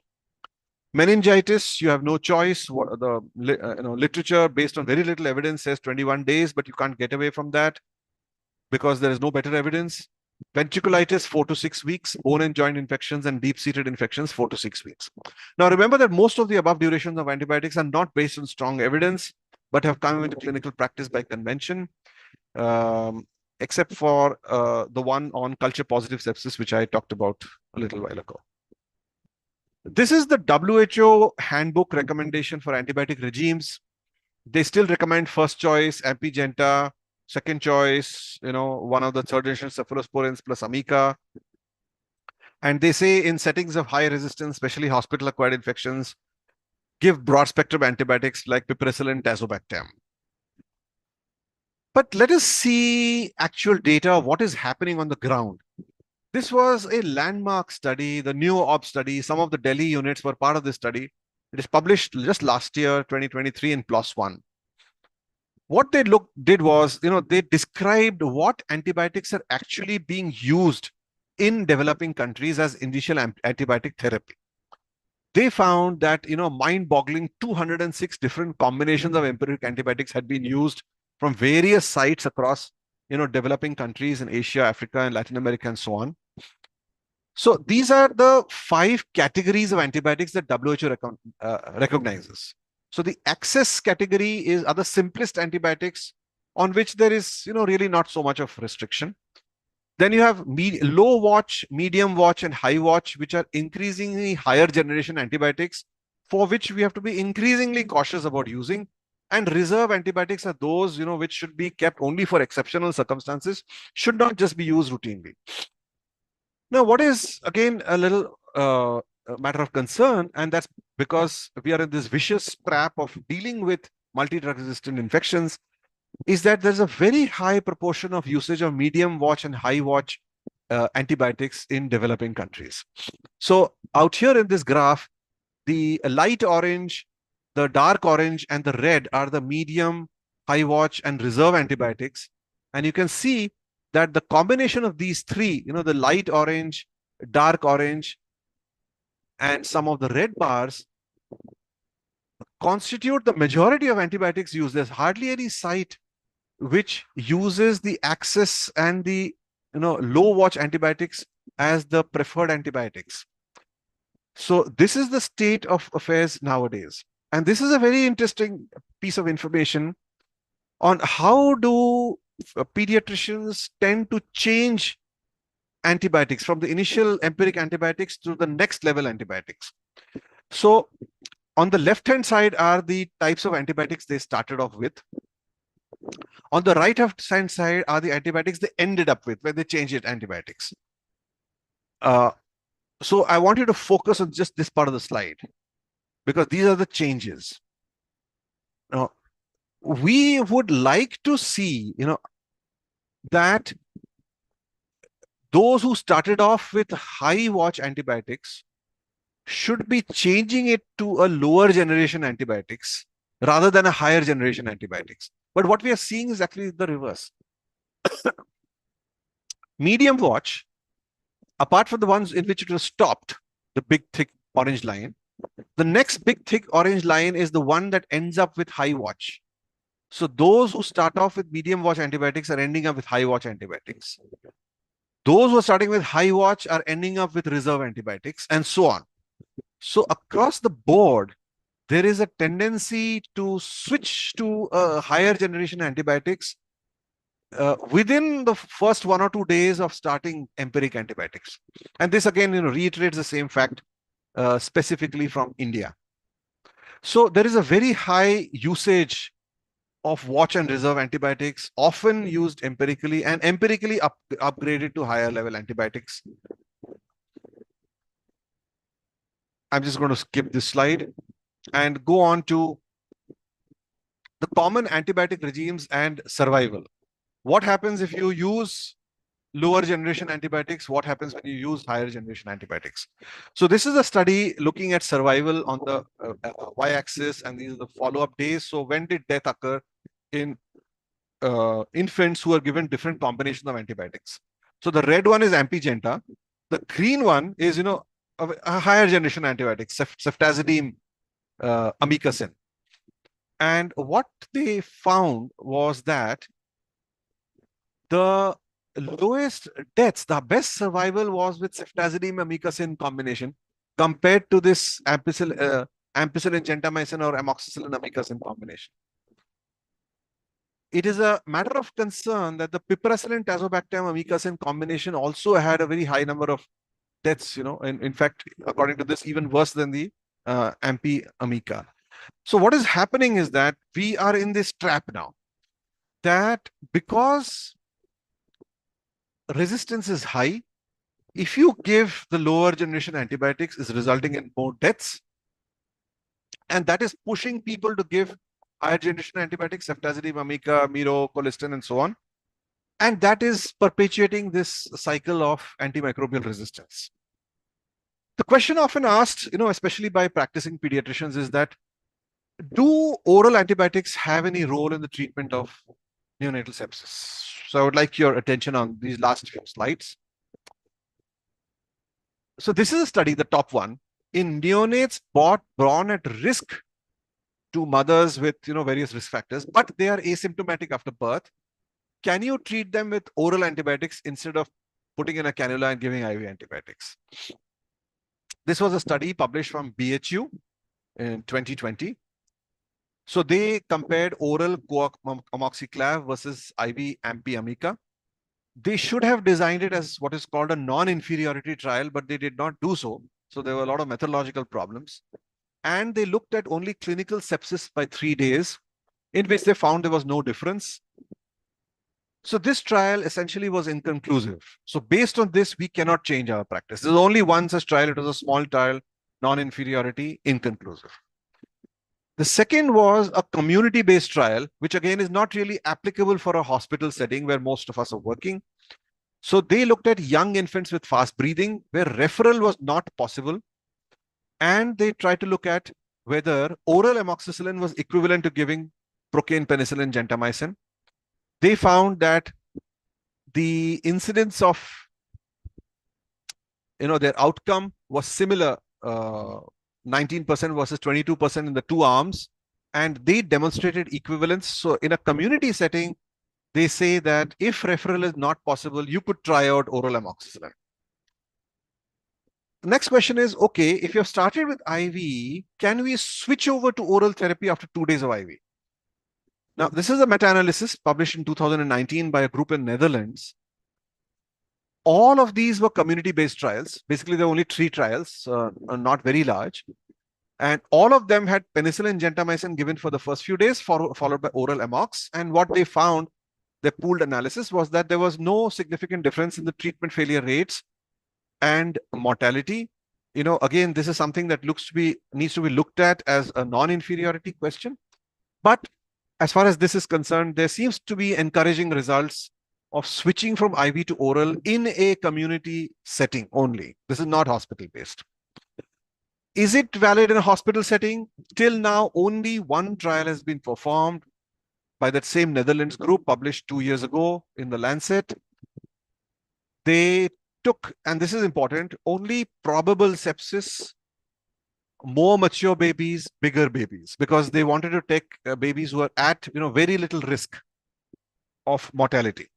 Meningitis, you have no choice. The literature based on very little evidence says 21 days, but you can't get away from that because there is no better evidence. Ventriculitis, 4 to 6 weeks. Bone and joint infections and deep-seated infections, 4 to 6 weeks. Now, remember that most of the above durations of antibiotics are not based on strong evidence, but have come into clinical practice by convention, except for the one on culture-positive sepsis, which I talked about a little while ago. This is the WHO handbook recommendation for antibiotic regimes. They still recommend first choice, Ampigenta, second choice, one of the third generation cephalosporins plus Amica. And they say in settings of high resistance, especially hospital-acquired infections, give broad-spectrum antibiotics like piperacillin, tazobactam. But let us see actual data of what is happening on the ground. This was a landmark study, the NEONATAL study. Some of the Delhi units were part of this study. It is published just last year, 2023, in PLOS ONE. What they did was, they described what antibiotics are actually being used in developing countries as initial antibiotic therapy. They found that, mind-boggling 206 different combinations of empiric antibiotics had been used from various sites across, developing countries in Asia, Africa, and Latin America, and so on. So these are the 5 categories of antibiotics that WHO recognizes. So the access category are the simplest antibiotics on which there is, really not so much of restriction. Then you have low watch, medium watch, and high watch, which are increasingly higher generation antibiotics for which we have to be increasingly cautious about using. And reserve antibiotics are those, which should be kept only for exceptional circumstances, should not just be used routinely. Now, what is, again, a little matter of concern, and that's because we are in this vicious trap of dealing with multi-drug resistant infections, is that there's a very high proportion of usage of medium watch and high watch antibiotics in developing countries. So out here in this graph, the light orange, the dark orange, and the red are the medium, high watch, and reserve antibiotics. And you can see that the combination of these 3, the light orange, dark orange, and some of the red bars constitute the majority of antibiotics used. There's hardly any site which uses the access and the low watch antibiotics as the preferred antibiotics. So this is the state of affairs nowadays. And this is a very interesting piece of information on how do pediatricians tend to change antibiotics from the initial empiric antibiotics to the next level antibiotics. So on the left-hand side are the types of antibiotics they started off with. On the right-hand side are the antibiotics they ended up with when they changed it antibiotics. So I want you to focus on just this part of the slide because these are the changes. Now, we would like to see, that those who started off with high watch antibiotics should be changing it to a lower generation antibiotics rather than a higher generation antibiotics. But what we are seeing is actually the reverse. Medium watch, apart from the ones in which it was stopped, the big thick orange line, the next big thick orange line is the one that ends up with high watch. So those who start off with medium watch antibiotics are ending up with high watch antibiotics. Those who are starting with high watch are ending up with reserve antibiotics, and so on. So across the board, there is a tendency to switch to higher generation antibiotics within the first 1 or 2 days of starting empiric antibiotics. And this again, reiterates the same fact specifically from India. So there is a very high usage of watch and reserve antibiotics, often used empirically and empirically upgraded to higher level antibiotics. I'm just going to skip this slide and go on to the common antibiotic regimes and survival. What happens if you use lower generation antibiotics? What happens when you use higher generation antibiotics? So this is a study looking at survival on the y-axis, and these are the follow-up days. So when did death occur in infants who are given different combinations of antibiotics? So the red one is Ampigenta. The green one is, a higher generation antibiotic, ceftazidime, amikacin. And what they found was that the lowest deaths, the best survival was with ceftazidime amikacin combination compared to this ampicillin gentamicin or amoxicillin amikacin combination. It is a matter of concern that the piperacillin tazobactam amikacin combination also had a very high number of deaths, in fact, according to this, even worse than the ampi-amica. So what is happening is that we are in this trap now, that because resistance is high, if you give the lower generation antibiotics, is resulting in more deaths, and that is pushing people to give higher generation antibiotics, ceftazidime, amica, miro, colistin, and so on. And that is perpetuating this cycle of antimicrobial resistance. The question often asked, especially by practicing pediatricians, is that do oral antibiotics have any role in the treatment of neonatal sepsis? So I would like your attention on these last few slides. So this is a study, the top one, in neonates born at risk to mothers with various risk factors, but they are asymptomatic after birth. Can you treat them with oral antibiotics instead of putting in a cannula and giving IV antibiotics? This was a study published from BHU in 2020. So they compared oral amoxiclav versus IV ampi-amica. They should have designed it as what is called a non-inferiority trial, but they did not do so. So there were a lot of methodological problems. And they looked at only clinical sepsis by 3 days, in which they found there was no difference. So this trial essentially was inconclusive. So based on this, we cannot change our practice. There's only one such trial. It was a small trial, non-inferiority, inconclusive. The second was a community-based trial, which again is not really applicable for a hospital setting where most of us are working. So they looked at young infants with fast breathing, where referral was not possible. And they tried to look at whether oral amoxicillin was equivalent to giving procaine penicillin gentamicin. They found that the incidence of, their outcome was similar, 19% versus 22% in the two arms, and they demonstrated equivalence. So in a community setting, they say that if referral is not possible, you could try out oral amoxicillin. next question is, okay, if you've started with IV, can we switch over to oral therapy after 2 days of IV? Now, this is a meta-analysis published in 2019 by a group in Netherlands. All of these were community-based trials. Basically, there were only 3 trials, not very large. And all of them had penicillin gentamicin given for the first few days, followed by oral amox. And what they found, their pooled analysis, was that there was no significant difference in the treatment failure rates and mortality. Again, this is something that needs to be looked at as a non-inferiority question. But as far as this is concerned, there seems to be encouraging results of switching from IV to oral in a community setting only. This is not hospital-based. Is it valid in a hospital setting? Till now, only one trial has been performed by that same Netherlands group, published 2 years ago in the Lancet. They took, and this is important, only probable sepsis, more mature babies, bigger babies, because they wanted to take babies who are at very little risk of mortality.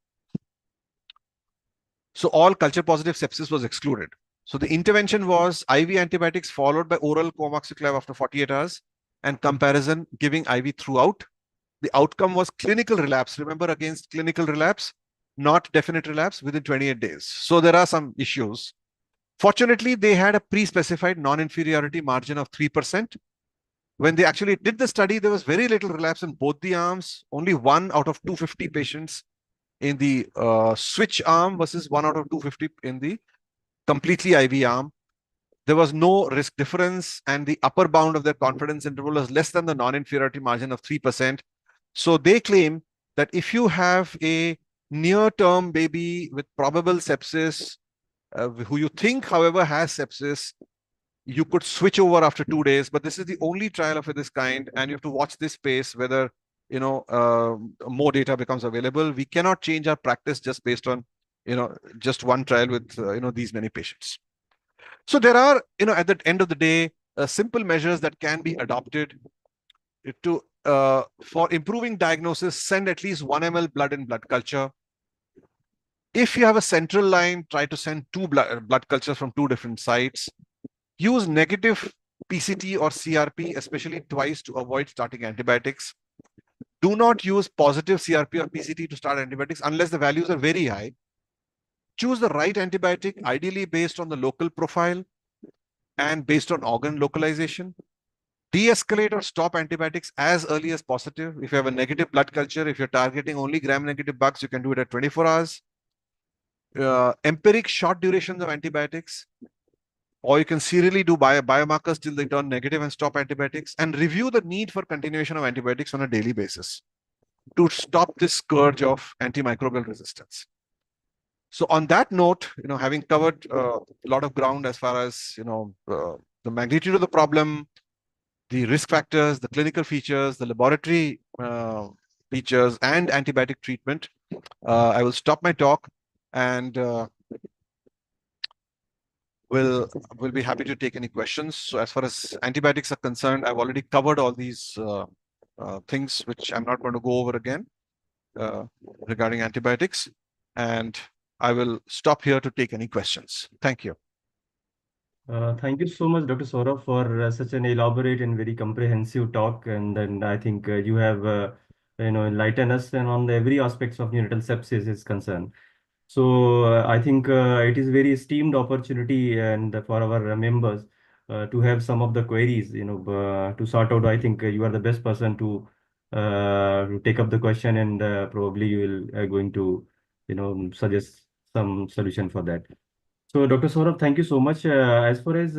So all culture positive sepsis was excluded. So the intervention was IV antibiotics followed by oral coamoxiclav after 48 hours and comparison giving IV throughout. The outcome was clinical relapse. Remember, against clinical relapse, not definite relapse within 28 days. So there are some issues. Fortunately, they had a pre-specified non-inferiority margin of 3%. When they actually did the study, there was very little relapse in both the arms, only 1 out of 250 patients in the switch arm versus 1 out of 250 in the completely IV arm. There was no risk difference, and the upper bound of their confidence interval was less than the non-inferiority margin of 3%. So they claim that if you have a near-term baby with probable sepsis, who you think, however, has sepsis, you could switch over after 2 days. But this is the only trial of this kind, and you have to watch this space whether more data becomes available. We cannot change our practice just based on just one trial with these many patients. So there are at the end of the day simple measures that can be adopted to for improving diagnosis. Send at least 1 ml blood in blood culture. If you have a central line, try to send 2 blood cultures from 2 different sites. Use negative PCT or CRP, especially twice, to avoid starting antibiotics. Do not use positive CRP or PCT to start antibiotics unless the values are very high. Choose the right antibiotic, ideally based on the local profile and based on organ localization. De-escalate or stop antibiotics as early as possible. If you have a negative blood culture, if you're targeting only gram-negative bugs, you can do it at 24 hours. Empiric short durations of antibiotics, or you can serially do biomarkers till they turn negative and stop antibiotics, and review the need for continuation of antibiotics on a daily basis to stop this scourge of antimicrobial resistance. So on that note, having covered a lot of ground as far as the magnitude of the problem, the risk factors, the clinical features, the laboratory features, and antibiotic treatment, I will stop my talk and we'll be happy to take any questions. So as far as antibiotics are concerned, I've already covered all these things, which I'm not going to go over again regarding antibiotics. And I will stop here to take any questions. Thank you. Thank you so much, Dr. Saurabh, for such an elaborate and very comprehensive talk. And then I think you have enlightened us and on every aspects of neonatal sepsis is concerned. So I think it is very esteemed opportunity and for our members to have some of the queries, to sort out. I think you are the best person to take up the question, and probably you will going to suggest some solution for that. So, Dr. Saurabh, thank you so much. As far as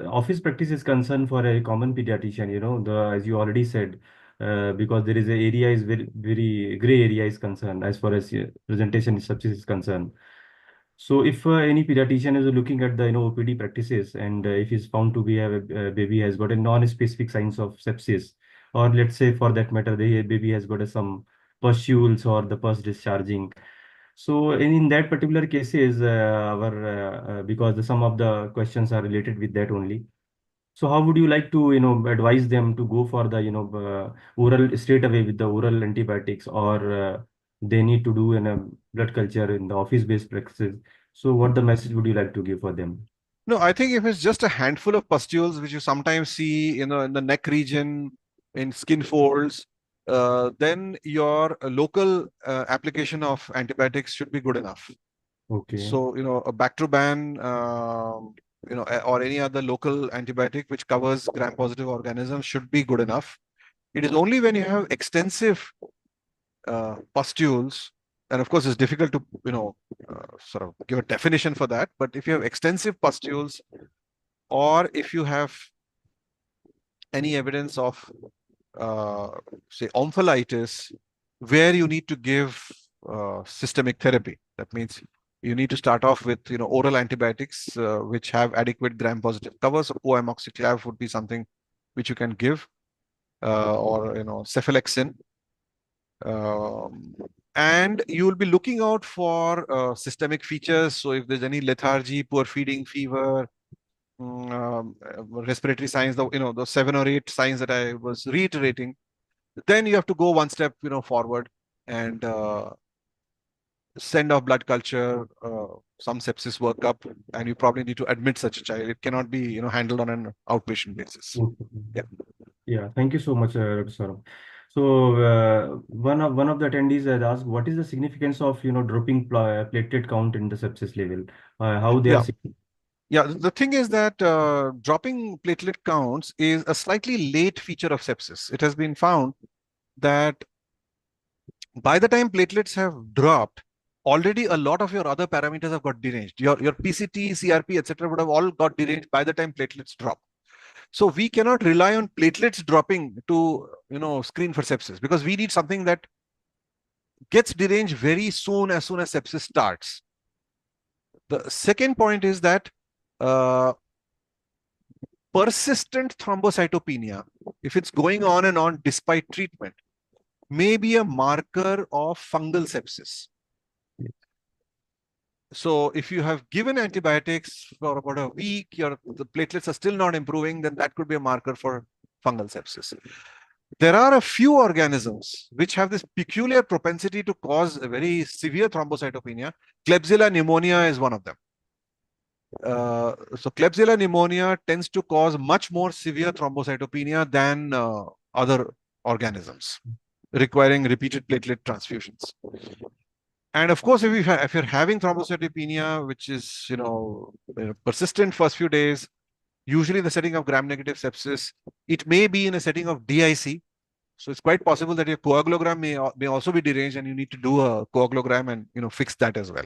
office practice is concerned for a common pediatrician, as you already said, because there is a area is very gray area is concerned as far as presentation sepsis is concerned. So, if any pediatrician is looking at the OPD practices, and if he's found to be a baby has got a non-specific signs of sepsis, or let's say for that matter, the baby has got some pustules or the pus discharging. So in that particular cases, because some of the questions are related with that only. So how would you like to advise them to go for the oral straight away with the oral antibiotics, or they need to do in a blood culture in the office-based practices? So what the message would you like to give for them? No, I think if it's just a handful of pustules, which you sometimes see, in the neck region, in skin folds, then your local application of antibiotics should be good enough. Okay. So, a Bactroban, or any other local antibiotic which covers gram-positive organisms should be good enough. It is only when you have extensive pustules, and of course, it's difficult to, sort of give a definition for that. But if you have extensive pustules, or if you have any evidence of, say, omphalitis, where you need to give systemic therapy, that means you need to start off with, oral antibiotics which have adequate gram-positive covers. So coamoxiclav would be something which you can give, or cephalexin. And you will be looking out for systemic features. So if there's any lethargy, poor feeding, fever, respiratory signs, those 7 or 8 signs that I was reiterating, then you have to go one step, forward, and send off blood culture, some sepsis workup, and you probably need to admit such a child. It cannot be, handled on an outpatient basis. Okay. Yeah. Yeah, thank you so much, Dr. Saurabh. So one of the attendees had asked, what is the significance of dropping platelet count in the sepsis level? How they are Yeah. Yeah, the thing is that dropping platelet counts is a slightly late feature of sepsis. It has been found that by the time platelets have dropped, already a lot of your other parameters have got deranged. Your PCT, CRP, etc. would have all got deranged by the time platelets drop. So we cannot rely on platelets dropping to screen for sepsis, because we need something that gets deranged very soon as sepsis starts. The second point is that persistent thrombocytopenia, if it's going on and on despite treatment, may be a marker of fungal sepsis. So if you have given antibiotics for about a week, the platelets are still not improving, then that could be a marker for fungal sepsis. There are a few organisms which have this peculiar propensity to cause a very severe thrombocytopenia. Klebsiella pneumonia is one of them. So Klebsiella pneumonia tends to cause much more severe thrombocytopenia than other organisms, requiring repeated platelet transfusions. And of course, if you're having thrombocytopenia, which is persistent first few days, usually in the setting of gram-negative sepsis, it may be in a setting of DIC. So it's quite possible that your coagulogram may also be deranged, and you need to do a coagulogram and fix that as well.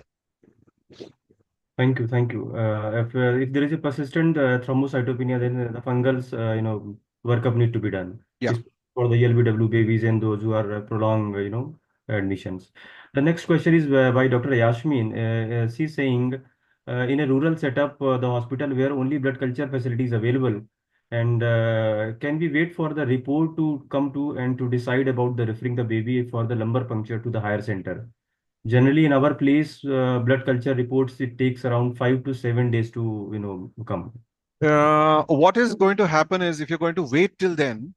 Thank you, thank you. If there is a persistent thrombocytopenia, then the fungal workup need to be done. Yeah. For the LBW babies and those who are prolonged admissions. The next question is by Dr. Yasmin. She's saying, in a rural setup, the hospital where only blood culture facility is available, and can we wait for the report to come to and to decide about the referring the baby for the lumbar puncture to the higher center? Generally, in our place, blood culture reports, it takes around 5 to 7 days to come. What is going to happen is, if you're going to wait till then,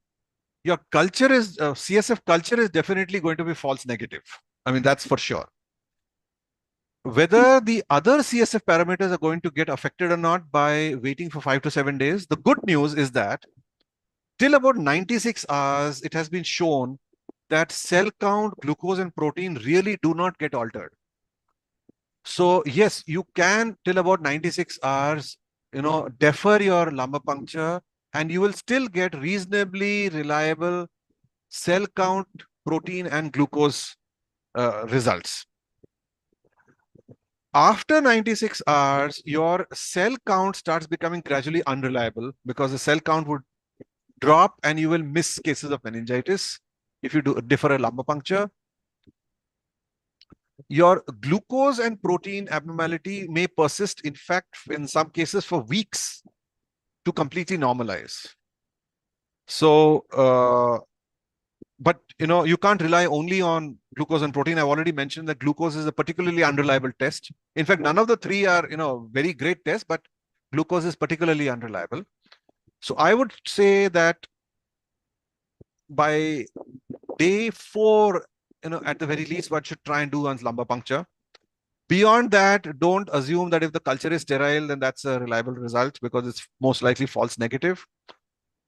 your culture is CSF culture is definitely going to be false negative. I mean, that's for sure. Whether the other CSF parameters are going to get affected or not by waiting for 5 to 7 days, the good news is that till about 96 hours, it has been shown that cell count, glucose, and protein really do not get altered. So yes, you can till about 96 hours, defer your lumbar puncture, and you will still get reasonably reliable cell count, protein, and glucose results. After 96 hours, your cell count starts becoming gradually unreliable, because the cell count would drop and you will miss cases of meningitis if you defer a lumbar puncture. Your glucose and protein abnormality may persist, in fact, in some cases for weeks to completely normalize. So, but you can't rely only on glucose and protein. I've already mentioned that glucose is a particularly unreliable test. In fact, none of the three are very great tests, but glucose is particularly unreliable. So I would say that by day 4, at the very least, one should try and do one's lumbar puncture. Beyond that, don't assume that if the culture is sterile, then that's a reliable result, because it's most likely false negative.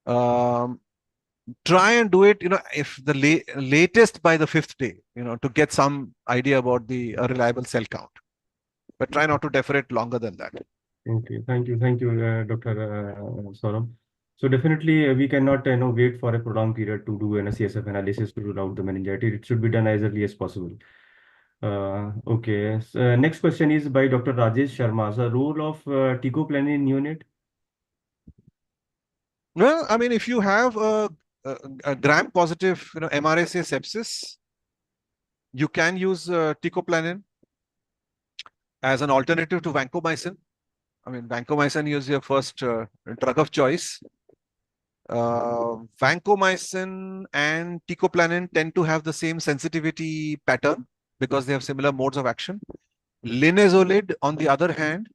Try and do it, if the latest by the 5th day, to get some idea about the reliable cell count. But try not to defer it longer than that. Okay, thank you, Dr. Saurabh. So definitely we cannot wait for a prolonged period to do an CSF analysis to rule out the meningitis. It should be done as early as possible. Okay. So, next question is by Dr. Rajesh Sharma. The role of teicoplanin in neonate? Well, I mean, if you have a gram-positive, MRSA sepsis, you can use teicoplanin as an alternative to vancomycin. I mean, vancomycin is your first drug of choice. Vancomycin and teicoplanin tend to have the same sensitivity pattern because they have similar modes of action. Linezolid, on the other hand,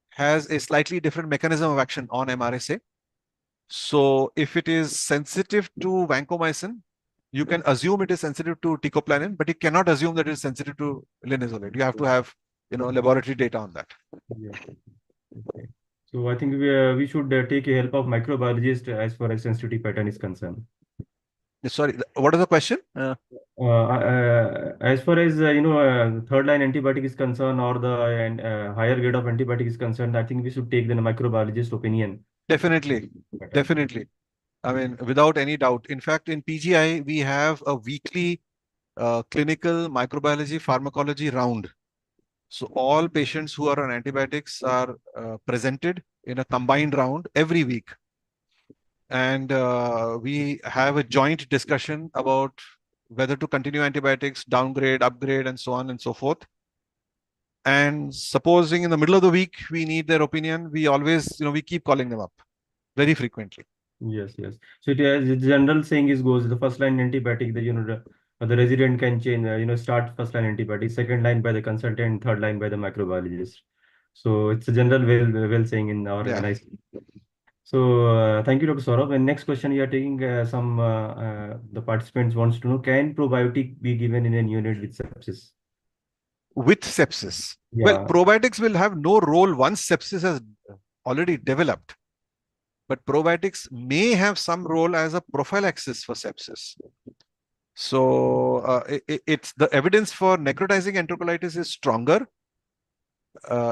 has a slightly different mechanism of action on MRSA. So if it is sensitive to vancomycin, you can assume it is sensitive to teicoplanin, but you cannot assume that it is sensitive to linezolid. You have to have, laboratory data on that. Yeah. Okay. So I think we should take a help of microbiologist as far as sensitivity pattern is concerned. Sorry, what is the question? As far as third line antibiotic is concerned, or the higher grade of antibiotic is concerned, I think we should take the microbiologist opinion. Definitely. I mean, without any doubt. In fact, in PGI, we have a weekly clinical microbiology pharmacology round. So all patients who are on antibiotics are presented in a combined round every week. And we have a joint discussion about whether to continue antibiotics, downgrade, upgrade, and so on and so forth. And supposing in the middle of the week, we need their opinion, we always, we keep calling them up very frequently. Yes. So the general saying goes the first line antibiotic, the resident can change, start first line antibiotic, second line by the consultant, third line by the microbiologist. So it's a general well saying in our NIC. So thank you, Dr. Saurabh. And next question, we are taking the participants wants to know, can probiotic be given in a neonate with sepsis? With sepsis? Yeah. Well, probiotics will have no role once sepsis has already developed. But probiotics may have some role as a prophylaxis for sepsis. So it's the evidence for necrotizing enterocolitis is stronger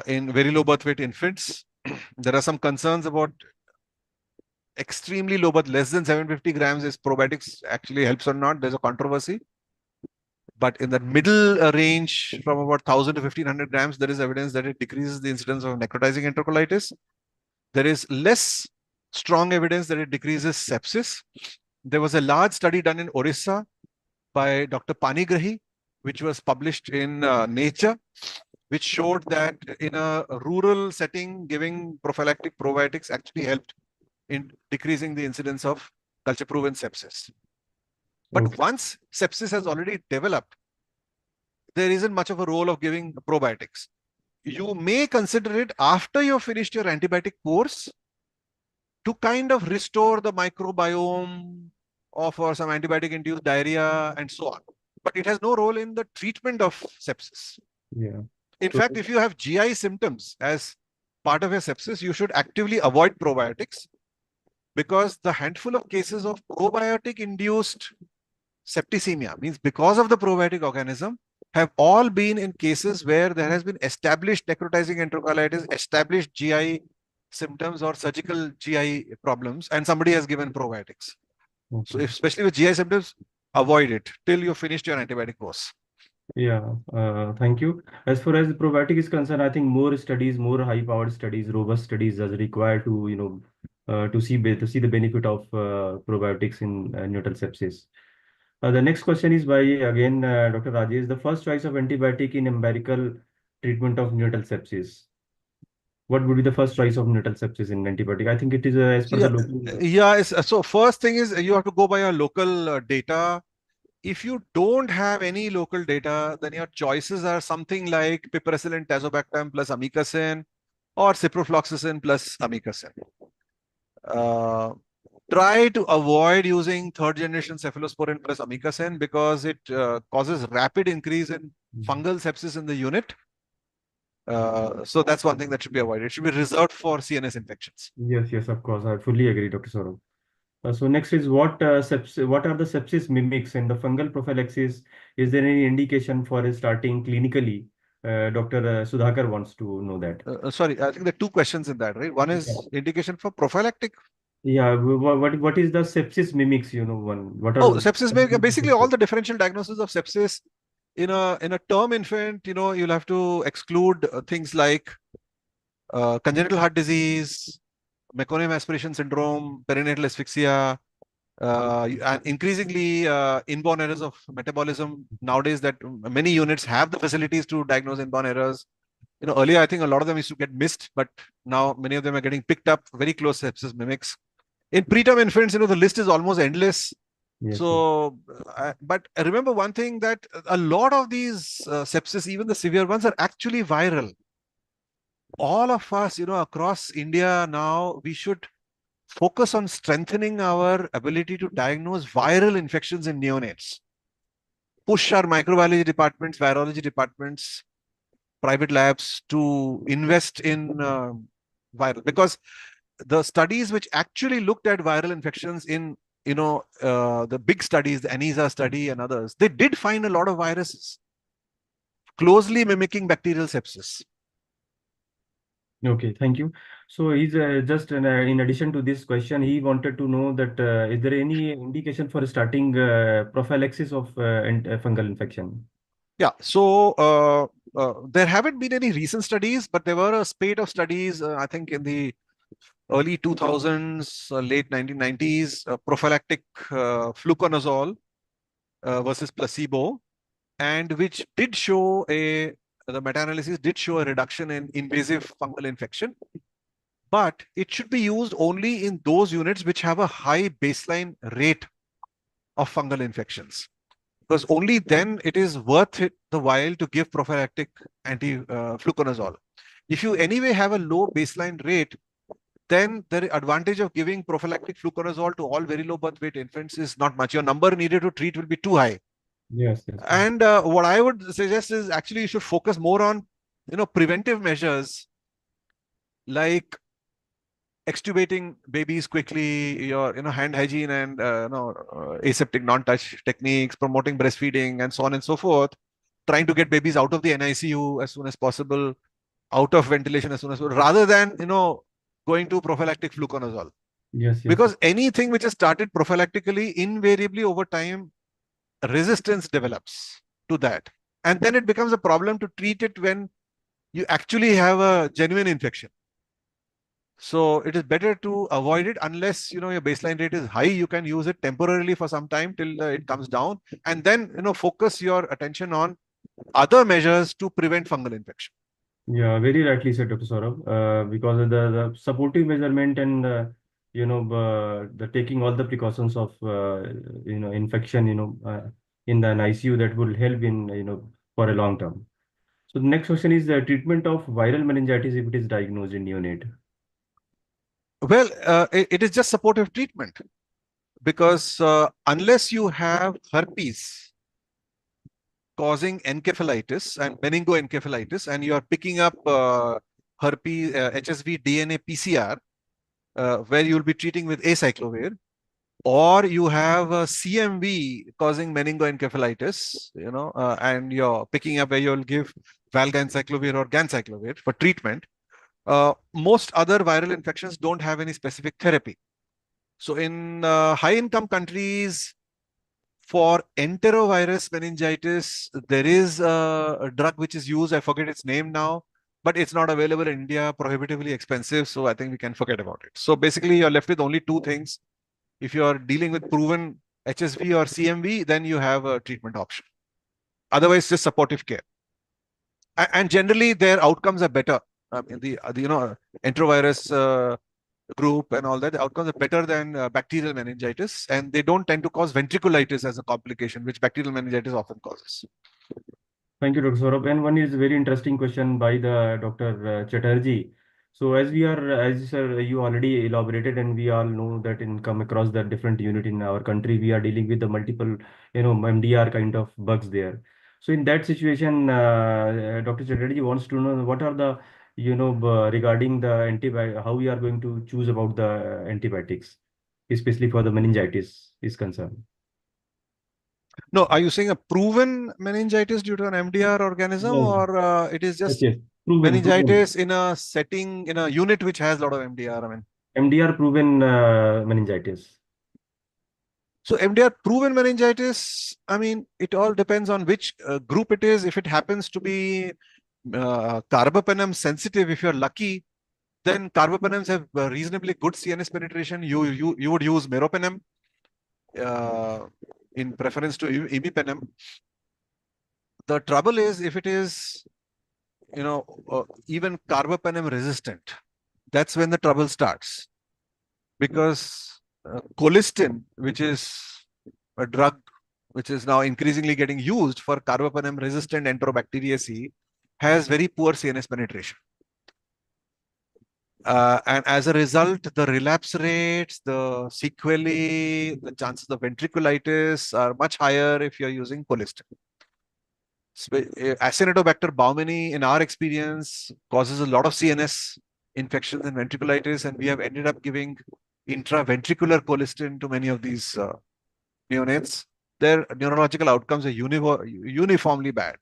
in very low birth weight infants. There are some concerns about extremely low birth, less than 750 grams, is probiotics actually helps or not. There's a controversy. But in the middle range from about 1000 to 1500 grams, there is evidence that it decreases the incidence of necrotizing enterocolitis. There is less strong evidence that it decreases sepsis. There was a large study done in Orissa by Dr. Panigrahi, which was published in Nature, which showed that in a rural setting, giving prophylactic probiotics actually helped in decreasing the incidence of culture-proven sepsis. But once sepsis has already developed, there isn't much of a role of giving probiotics. You may consider it after you've finished your antibiotic course to kind of restore the microbiome for some antibiotic-induced diarrhea and so on. But it has no role in the treatment of sepsis. Yeah. In fact, if you have GI symptoms as part of your sepsis, you should actively avoid probiotics, because the handful of cases of probiotic-induced septicemia, means because of the probiotic organism, have all been in cases where there has been established necrotizing enterocolitis, established GI symptoms or surgical GI problems, and somebody has given probiotics. So especially with GI symptoms, avoid it till you finished your antibiotic course. Yeah, thank you. As far as the probiotic is concerned, I think more studies, more high-powered studies, robust studies are required to, to see the benefit of probiotics in neonatal sepsis. The next question is by again Dr. Rajesh. The first choice of antibiotic in empirical treatment of neonatal sepsis. What would be the first choice of neonatal sepsis in antibiotic? I think it is as per the local. So first thing is you have to go by your local data. If you don't have any local data, then your choices are something like piperacillin tazobactam plus amikacin or ciprofloxacin plus amikacin. Try to avoid using third generation cephalosporin plus amikacin because it causes rapid increase in fungal sepsis in the unit. So that's one thing that should be avoided. It should be reserved for CNS infections. Yes, yes, of course. I fully agree, Dr. Saurabh. So next is what what are the sepsis mimics and the fungal prophylaxis? Is there any indication for starting clinically? Dr. Sudhakar wants to know that. Sorry, I think there are two questions in that, right? One is Yeah. indication for prophylactic. Yeah, what is the sepsis mimics? You know, one. What are Oh, the sepsis, basically all the differential diagnosis of sepsis in a term infant, you'll have to exclude things like congenital heart disease, meconium aspiration syndrome, perinatal asphyxia, and increasingly inborn errors of metabolism nowadays that many units have the facilities to diagnose inborn errors. Earlier I think a lot of them used to get missed, but now many of them are getting picked up. Very close sepsis mimics. In preterm infants, the list is almost endless. Yes, So, but remember one thing, that a lot of these sepsis, even the severe ones, are actually viral. All of us, across India now, we should focus on strengthening our ability to diagnose viral infections in neonates. Push our microbiology departments, virology departments, private labs to invest in viral, because the studies which actually looked at viral infections in the big studies, the ANISA study and others, they did find a lot of viruses closely mimicking bacterial sepsis. okay, thank you. So he's just in addition to this question, he wanted to know that is there any indication for starting prophylaxis of fungal infection? Yeah, so there haven't been any recent studies, but there were a spate of studies, I think in the early 2000s, late 1990s, prophylactic fluconazole versus placebo, and which did show the meta-analysis did show a reduction in invasive fungal infection, but it should be used only in those units which have a high baseline rate of fungal infections, because only then it is worth it the while to give prophylactic anti-fluconazole. If you anyway have a low baseline rate, then the advantage of giving prophylactic fluconazole to all very low birth weight infants is not much. Your number needed to treat will be too high. Yes, yes. And what I would suggest is actually you should focus more on, preventive measures like extubating babies quickly, your, hand hygiene and, aseptic non-touch techniques, promoting breastfeeding and so on and so forth, trying to get babies out of the NICU as soon as possible, out of ventilation as soon as possible, rather than, going to prophylactic fluconazole. Yes, yes. Because anything which is started prophylactically, invariably over time, resistance develops to that. And then it becomes a problem to treat it when you actually have a genuine infection. So it is better to avoid it unless, your baseline rate is high. You can use it temporarily for some time till it comes down. And then, focus your attention on other measures to prevent fungal infection. Yeah, very rightly said, Dr. Saurabh. Because of the supportive measurement and the taking all the precautions of infection in the ICU, that will help in for a long term. So the next question is the treatment of viral meningitis if it is diagnosed in neonate. Well, it is just supportive treatment, because unless you have herpes causing encephalitis and meningoencephalitis, and you are picking up herpes HSV DNA PCR, where you will be treating with acyclovir, or you have a CMV causing meningoencephalitis, and you're picking up where you'll give valganciclovir or ganciclovir for treatment. Most other viral infections don't have any specific therapy. So in high-income countries, for enterovirus meningitis, there is a drug which is used. I forget its name now, but it's not available in India, prohibitively expensive. So I think we can forget about it. So basically, you're left with only two things. If you're dealing with proven HSV or CMV, then you have a treatment option. Otherwise, just supportive care. And generally, their outcomes are better. In the enterovirus group and all that, the outcomes are better than bacterial meningitis, and they don't tend to cause ventriculitis as a complication, which bacterial meningitis often causes. Thank you, Dr. Saurabh. And one is a very interesting question by the Dr. Chatterjee. So as you already elaborated, and we all know that in come across the different unit in our country, we are dealing with the multiple, MDR kind of bugs there. So in that situation, Dr. Chatterjee wants to know what are the, regarding the antibiotic, how we are going to choose about the antibiotics, especially for the meningitis is concerned. No, are you saying a proven meningitis due to an MDR organism, No. or it is Yes, just yes. Proven. meningitis in a setting, in a unit which has a lot of MDR? I mean, MDR proven meningitis. so MDR proven meningitis, I mean, it all depends on which group it is. If it happens to be carbapenem sensitive, if you're lucky, then carbapenems have reasonably good CNS penetration. You would use meropenem in preference to imipenem. The trouble is if it is, even carbapenem resistant, that's when the trouble starts. Because colistin, which is a drug which is now increasingly getting used for carbapenem resistant Enterobacteriaceae, has very poor CNS penetration. And as a result, the relapse rates, the sequelae, the chances of ventriculitis are much higher if you're using colistin. Acinetobacter baumannii, in our experience, causes a lot of CNS infections and ventriculitis, and we have ended up giving intraventricular colistin to many of these neonates. Their neurological outcomes are uniformly bad.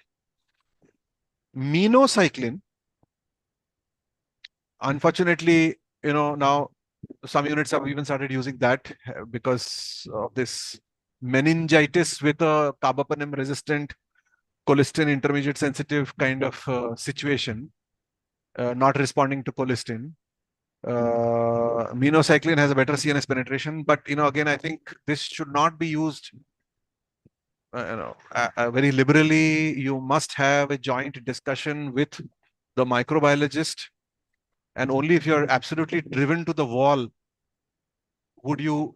Minocycline, unfortunately, now some units have even started using that because of this meningitis with a carbapenem resistant colistin intermediate sensitive kind of situation, not responding to colistin. Minocycline has a better CNS penetration, but again, I think this should not be used very liberally. You must have a joint discussion with the microbiologist, and only if you're absolutely driven to the wall would you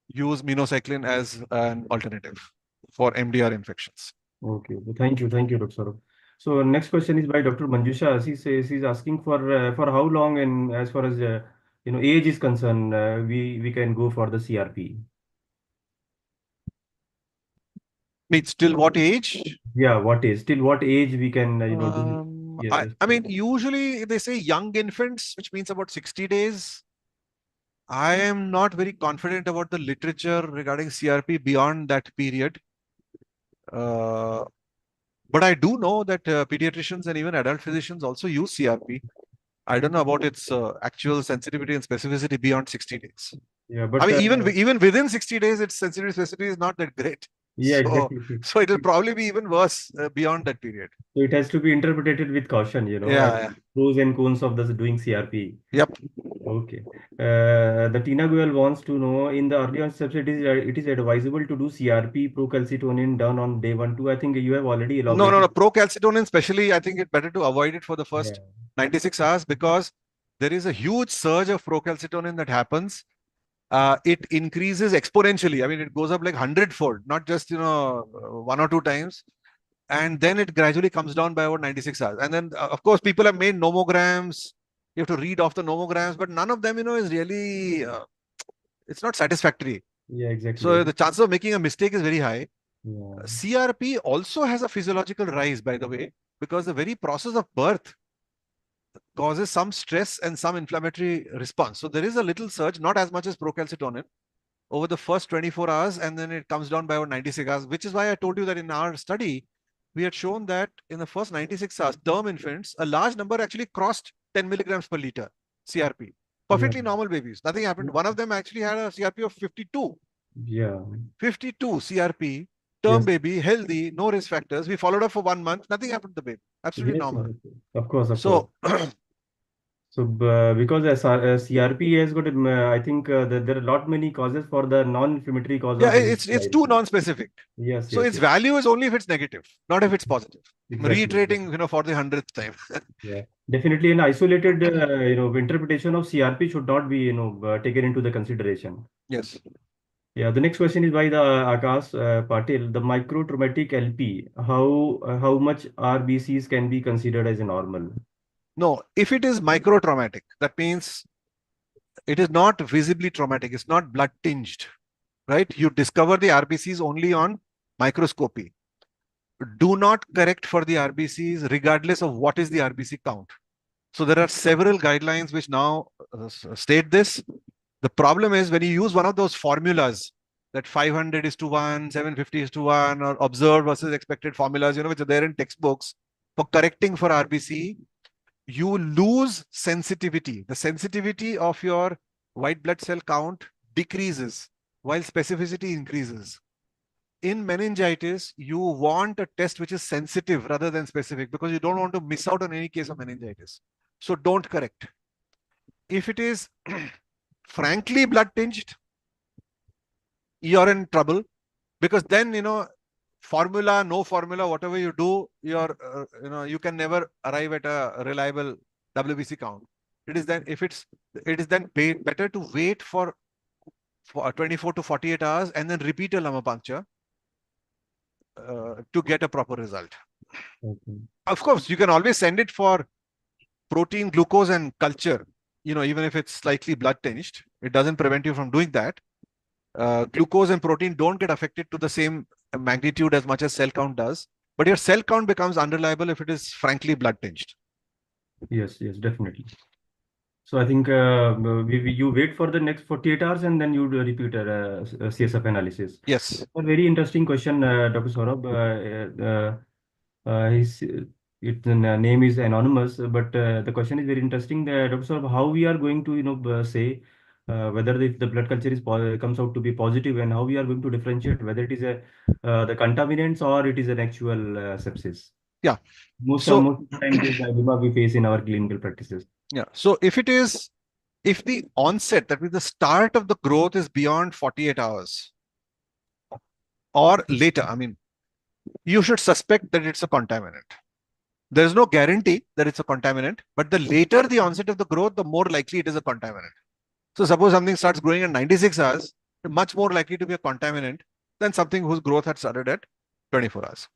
use minocycline as an alternative for MDR infections. Okay, thank you, Dr. Saurabh. So next question is by Dr. Manjusha. She says she's asking for how long, and as far as age is concerned, we can go for the CRP. Means till what age? Yeah, what age? Till what age we can do? Yes. I mean, usually they say young infants, which means about 60 days. I am not very confident about the literature regarding CRP beyond that period. But I do know that pediatricians and even adult physicians also use CRP. I don't know about its actual sensitivity and specificity beyond 60 days. Yeah, but I mean, even within 60 days, its sensitivity specificity is not that great. yeah, exactly. So it will probably be even worse beyond that period. So it has to be interpreted with caution, Yeah. pros and cons of this doing CRP. Yep. Okay. The Tina Goyal wants to know, in the early on steps, it is advisable to do CRP procalcitonin done on day 1, 2. I think you have already elaborated. No. Procalcitonin, especially, I think it's better to avoid it for the first 96 hours because there is a huge surge of procalcitonin that happens. It increases exponentially. I mean, it goes up like 100-fold, not just, 1 or 2 times. And then it gradually comes down by about 96 hours. And then, of course, people have made nomograms. You have to read off the nomograms, but none of them, is really, it's not satisfactory. Yeah, exactly. So the chances of making a mistake is very high. Yeah. CRP also has a physiological rise, by the way, because the very process of birth causes some stress and some inflammatory response. So there is a little surge, not as much as procalcitonin, over the first 24 hours, and then it comes down by about 96 hours, which is why I told you that in our study, we had shown that in the first 96 hours, term infants, a large number actually crossed 10 milligrams per liter CRP. Perfectly normal babies. Nothing happened. One of them actually had a CRP of 52. Yeah. 52 CRP, term baby, healthy, no risk factors. We followed up for 1 month. Nothing happened to the baby. Absolutely normal. Of course. So, so because CRP has got, I think there are a lot many causes for the non-inflammatory causes. Yeah, it's too non-specific. Yes. So its value is only if it's negative, not if it's positive. Exactly. Reiterating, for the 100th time. Yeah, definitely an isolated, interpretation of CRP should not be, taken into the consideration. Yes. Yeah, the next question is by the Akash Patil. The microtraumatic LP, how much RBCs can be considered as a normal? No, if it is microtraumatic, that means it is not visibly traumatic. It's not blood tinged, right? You discover the RBCs only on microscopy. do not correct for the RBCs regardless of what is the RBC count. So there are several guidelines which now state this. The problem is when you use one of those formulas that 500 is to 1, 750 is to 1, or observed versus expected formulas, which are there in textbooks for correcting for RBC, you lose sensitivity. The sensitivity of your white blood cell count decreases while specificity increases. In meningitis, you want a test which is sensitive rather than specific because you don't want to miss out on any case of meningitis. So don't correct. If it is frankly blood tinged, you're in trouble because then, formula, no formula, whatever you do, you can never arrive at a reliable WBC count. It is then better to wait for 24 to 48 hours and then repeat a lama puncture to get a proper result. Okay. Of course, you can always send it for protein, glucose, and culture. Even if it's slightly blood tinged, it doesn't prevent you from doing that. Glucose and protein don't get affected to the same magnitude as much as cell count does, but your cell count becomes unreliable if it is frankly blood tinged. Yes, definitely. So I think you wait for the next 48 hours and then you repeat a CSF analysis. Yes. A very interesting question, Dr. SOURABH. Its name is anonymous, but the question is very interesting. Dr. SOURABH, how we are going to say whether if the blood culture comes out to be positive, and how we are going to differentiate whether it is the contaminants or it is an actual sepsis. Yeah. Most of the time, this dilemma we face in our clinical practices. Yeah. So if the onset, that means the start of the growth is beyond 48 hours or later, you should suspect that it's a contaminant. There is no guarantee that it's a contaminant, but the later the onset of the growth, the more likely it is a contaminant. So suppose something starts growing at 96 hours, it's much more likely to be a contaminant than something whose growth had started at 24 hours.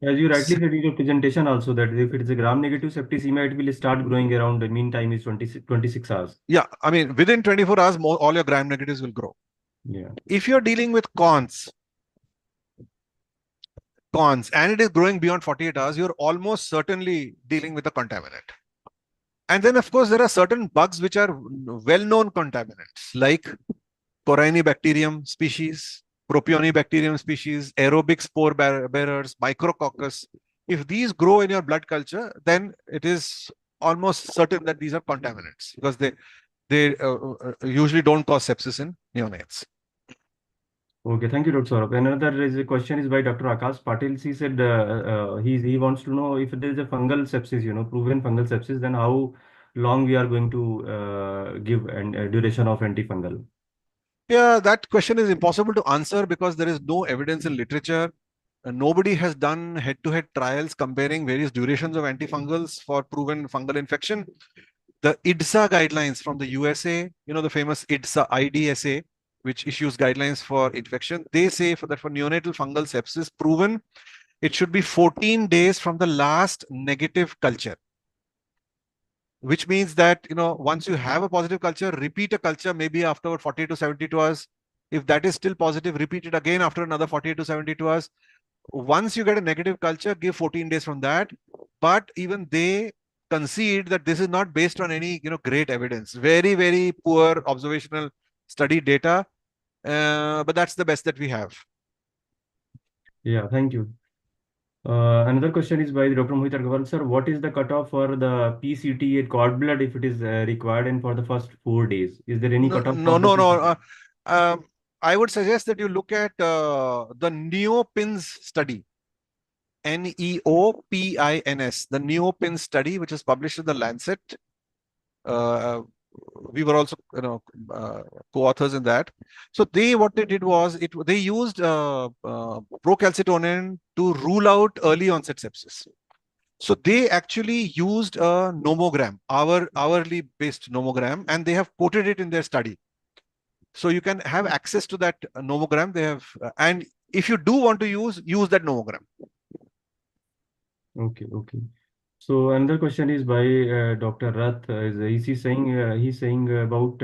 As you rightly said in your presentation also, that if it is a gram-negative septicemia, it will start growing around the mean time is 26 hours. Yeah, within 24 hours, all your gram-negatives will grow. Yeah. If you're dealing with cons, and it is growing beyond 48 hours, you're almost certainly dealing with a contaminant. And then, of course, there are certain bugs which are well-known contaminants, like Corynebacterium species, Propionibacterium species, aerobic spore bearers, Micrococcus. If these grow in your blood culture, then it is almost certain that these are contaminants because they usually don't cause sepsis in neonates. Okay, thank you, Dr. SOURABH. Another question is by Dr. Akash Patil. He said he wants to know if there is a fungal sepsis, proven fungal sepsis, then how long we are going to give a duration of antifungal. Yeah, that question is impossible to answer because there is no evidence in literature. Nobody has done head-to-head trials comparing various durations of antifungals for proven fungal infection. The IDSA guidelines from the USA, the famous IDSA, which issues guidelines for infection, they say for neonatal fungal sepsis proven, it should be 14 days from the last negative culture. Which means that, once you have a positive culture, repeat a culture maybe after 40 to 72 hours. If that is still positive, repeat it again after another 40 to 72 hours. Once you get a negative culture, give 14 days from that. But even they concede that this is not based on any, great evidence. Very, very poor observational study data. But that's the best that we have. Yeah, thank you. Another question is by Dr. Mohit Agarwal, sir. What is the cutoff for the PCT cord blood if it is required and for the first 4 days? Is there any cutoff? No. I would suggest that you look at the NEOPINS study. NEOPINS, the NEOPINS study, which is published in the Lancet. We were also, co-authors in that. So what they did was they used procalcitonin to rule out early onset sepsis. So they actually used a nomogram, hourly based nomogram, and they have quoted it in their study. So you can have access to that nomogram. They have, and if you do want to use that nomogram. Okay. So another question is by Dr. Rath. He's saying about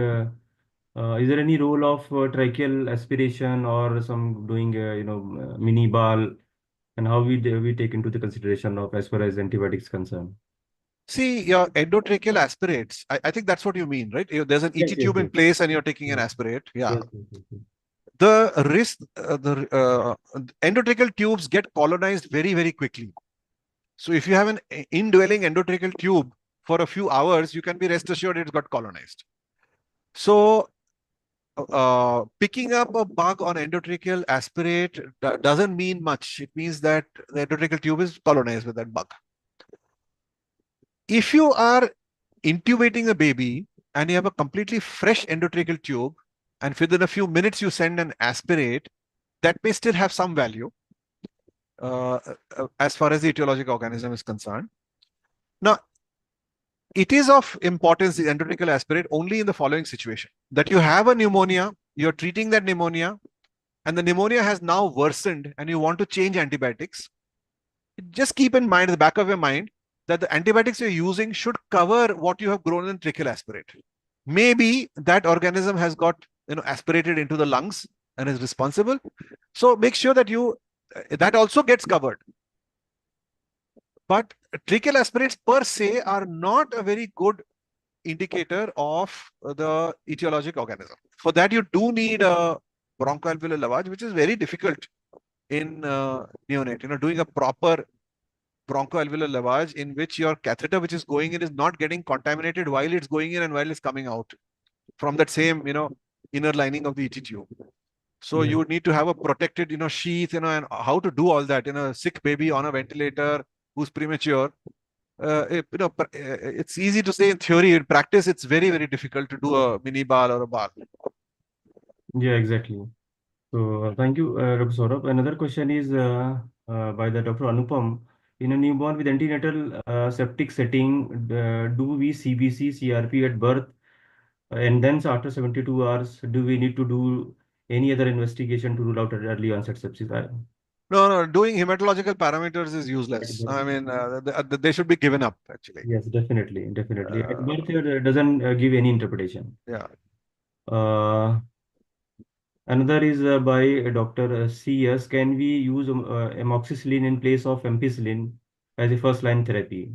is there any role of tracheal aspiration or some doing mini ball and how we take into the consideration of as far as antibiotics concerned. See, your endotracheal aspirates, I think that's what you mean, right? There's an Yes, ET yes, tube in yes. place and you're taking an Yes, aspirate. Yeah. yes, yes, yes, yes. The risk, the endotracheal tubes get colonized very, very quickly. So if you have an indwelling endotracheal tube for a few hours, you can be rest assured it's got colonized. So picking up a bug on endotracheal aspirate doesn't mean much. It means that the endotracheal tube is colonized with that bug. If you are intubating a baby and you have a completely fresh endotracheal tube, and within a few minutes you send an aspirate, that may still have some value as far as the etiologic organism is concerned. Now, it is of importance, the endotracheal aspirate, only in the following situation: that you have a pneumonia, you're treating that pneumonia, and the pneumonia has now worsened and you want to change antibiotics. Just keep in mind, at the back of your mind, that the antibiotics you're using should cover what you have grown in tracheal aspirate. Maybe that organism has got aspirated into the lungs and is responsible. So make sure that that also gets covered. But tracheal aspirates per se are not a very good indicator of the etiologic organism. For that, you do need a bronchoalveolar lavage, which is very difficult in neonate. Doing a proper bronchoalveolar lavage in which your catheter which is going in is not getting contaminated while it's going in and while it's coming out from that same inner lining of the ET tube. So Yeah. you would need to have a protected sheath, and how to do all that in a sick baby on a ventilator who's premature. It's easy to say in theory. In practice, it's very, very difficult to do a mini ball or a ball. Yeah, exactly. So thank you, Dr. Saurabh. Another question is by the Dr. Anupam. In a newborn with antenatal septic setting, do we CBC, CRP at birth, and then after 72 hours, do we need to do any other investigation to rule out early onset sepsis? No, doing hematological parameters is useless. I mean, they should be given up, actually. Yes, definitely, definitely. At Uh, birth, it doesn't give any interpretation. yeah. Another is by Dr. C.S. Can we use amoxicillin in place of ampicillin as a first line therapy?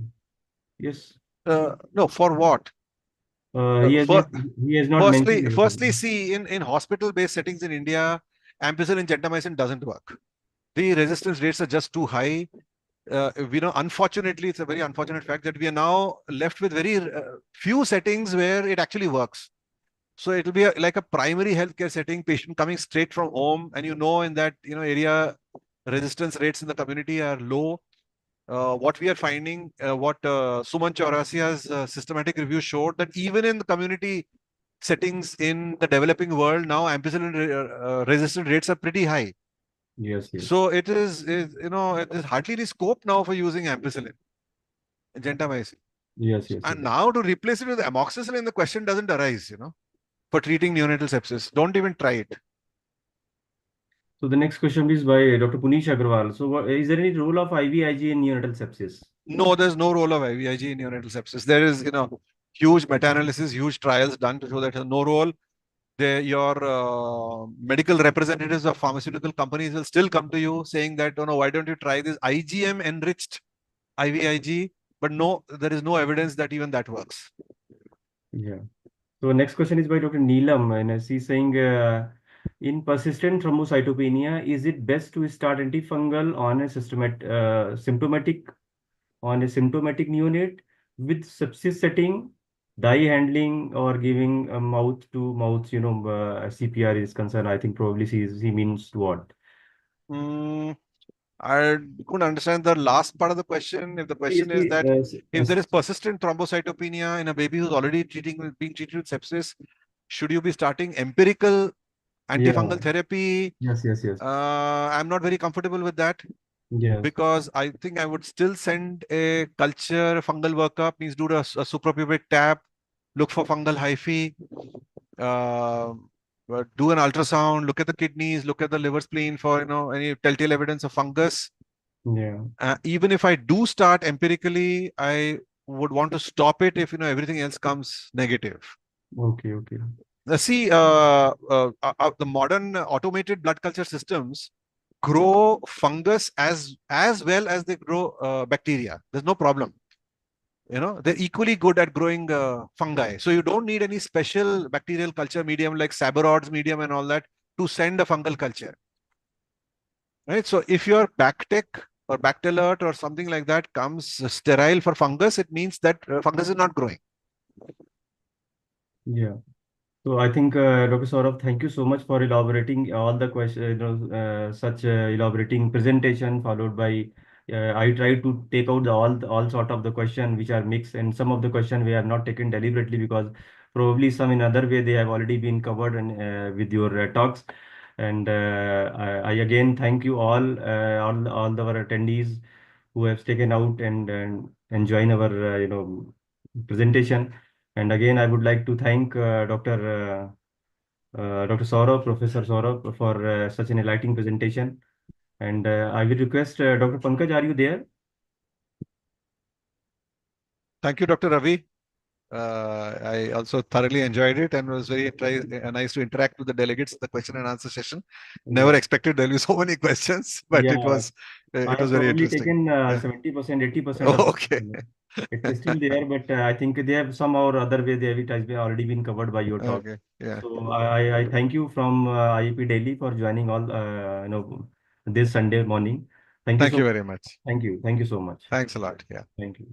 Yes. No, for what? He has For not mentioned firstly, anything. see, in hospital-based settings in India, ampicillin gentamicin doesn't work. The resistance rates are just too high. Unfortunately, it's a very unfortunate fact that we are now left with very few settings where it actually works. So it will be like a primary healthcare setting, patient coming straight from home, and in that area, resistance rates in the community are low. What we are finding, what Suman Chaurasia's systematic review showed, that even in the community settings in the developing world, now ampicillin resistant rates are pretty high. Yes, yes. So it is hardly any scope now for using ampicillin, gentamicin. Yes, yes, And yes. now to replace it with amoxicillin, the question doesn't arise, for treating neonatal sepsis. Don't even try it. So the next question is by Dr. Punish Agrawal. So is there any role of IVIG in neonatal sepsis? No, there's no role of IVIG in neonatal sepsis. There is, huge meta-analysis, huge trials done to show that there's no role. Your medical representatives of pharmaceutical companies will still come to you saying that, oh no, why don't you try this IgM enriched IVIG? But no, there is no evidence that even that works. Yeah. So next question is by Dr. Neelam, and she's saying, in persistent thrombocytopenia, is it best to start antifungal on a symptomatic neonate with sepsis setting, dye handling, or giving mouth to mouth, CPR is concerned? I think probably she means what? I couldn't understand the last part of the question. If the question is that if there is persistent thrombocytopenia in a baby who's already being treated with sepsis, should you be starting empirical antifungal therapy? Yes, yes, yes. I'm not very comfortable with that. Yes. Because I think I would still send a culture fungal workup, means do a suprapubic tap, look for fungal hyphae, do an ultrasound, look at the kidneys, look at the liver spleen for any telltale evidence of fungus. Yeah. Even if I do start empirically, I would want to stop it if everything else comes negative. Okay, okay. See, the modern automated blood culture systems grow fungus as well as they grow bacteria. There's no problem. They're equally good at growing fungi. So you don't need any special bacterial culture medium like Saborod's medium and all that to send a fungal culture. Right? So if your Bactec or Bactalert or something like that comes sterile for fungus, it means that fungus is not growing. Yeah. So I think Dr. Saurabh, thank you so much for elaborating all the questions, such elaborating presentation followed by I tried to take out all sort of the question which are mixed, and some of the question we have not taken deliberately because probably some in other way they have already been covered and with your talks. And I again thank you all our attendees who have taken out and join our presentation. And again, I would like to thank Dr. Saurabh, Professor Saurabh, for such an enlightening presentation. And I will request Dr. Pankaj, are you there? Thank you, Dr. Ravi. I also thoroughly enjoyed it and was very nice to interact with the delegates in the question and answer session. Never expected there'll be so many questions, but Yeah, it was I have very probably interesting. taken Yeah. 70%, 80% of Oh, okay. it's still there, but I think they have somehow or other way it has been already been covered by your talk. Okay. Yeah. So I thank you from IEP Delhi for joining all this Sunday morning. Thank you Thank so you much. very much. Thank you. Thank you so much. Thanks a lot. Yeah. Thank you.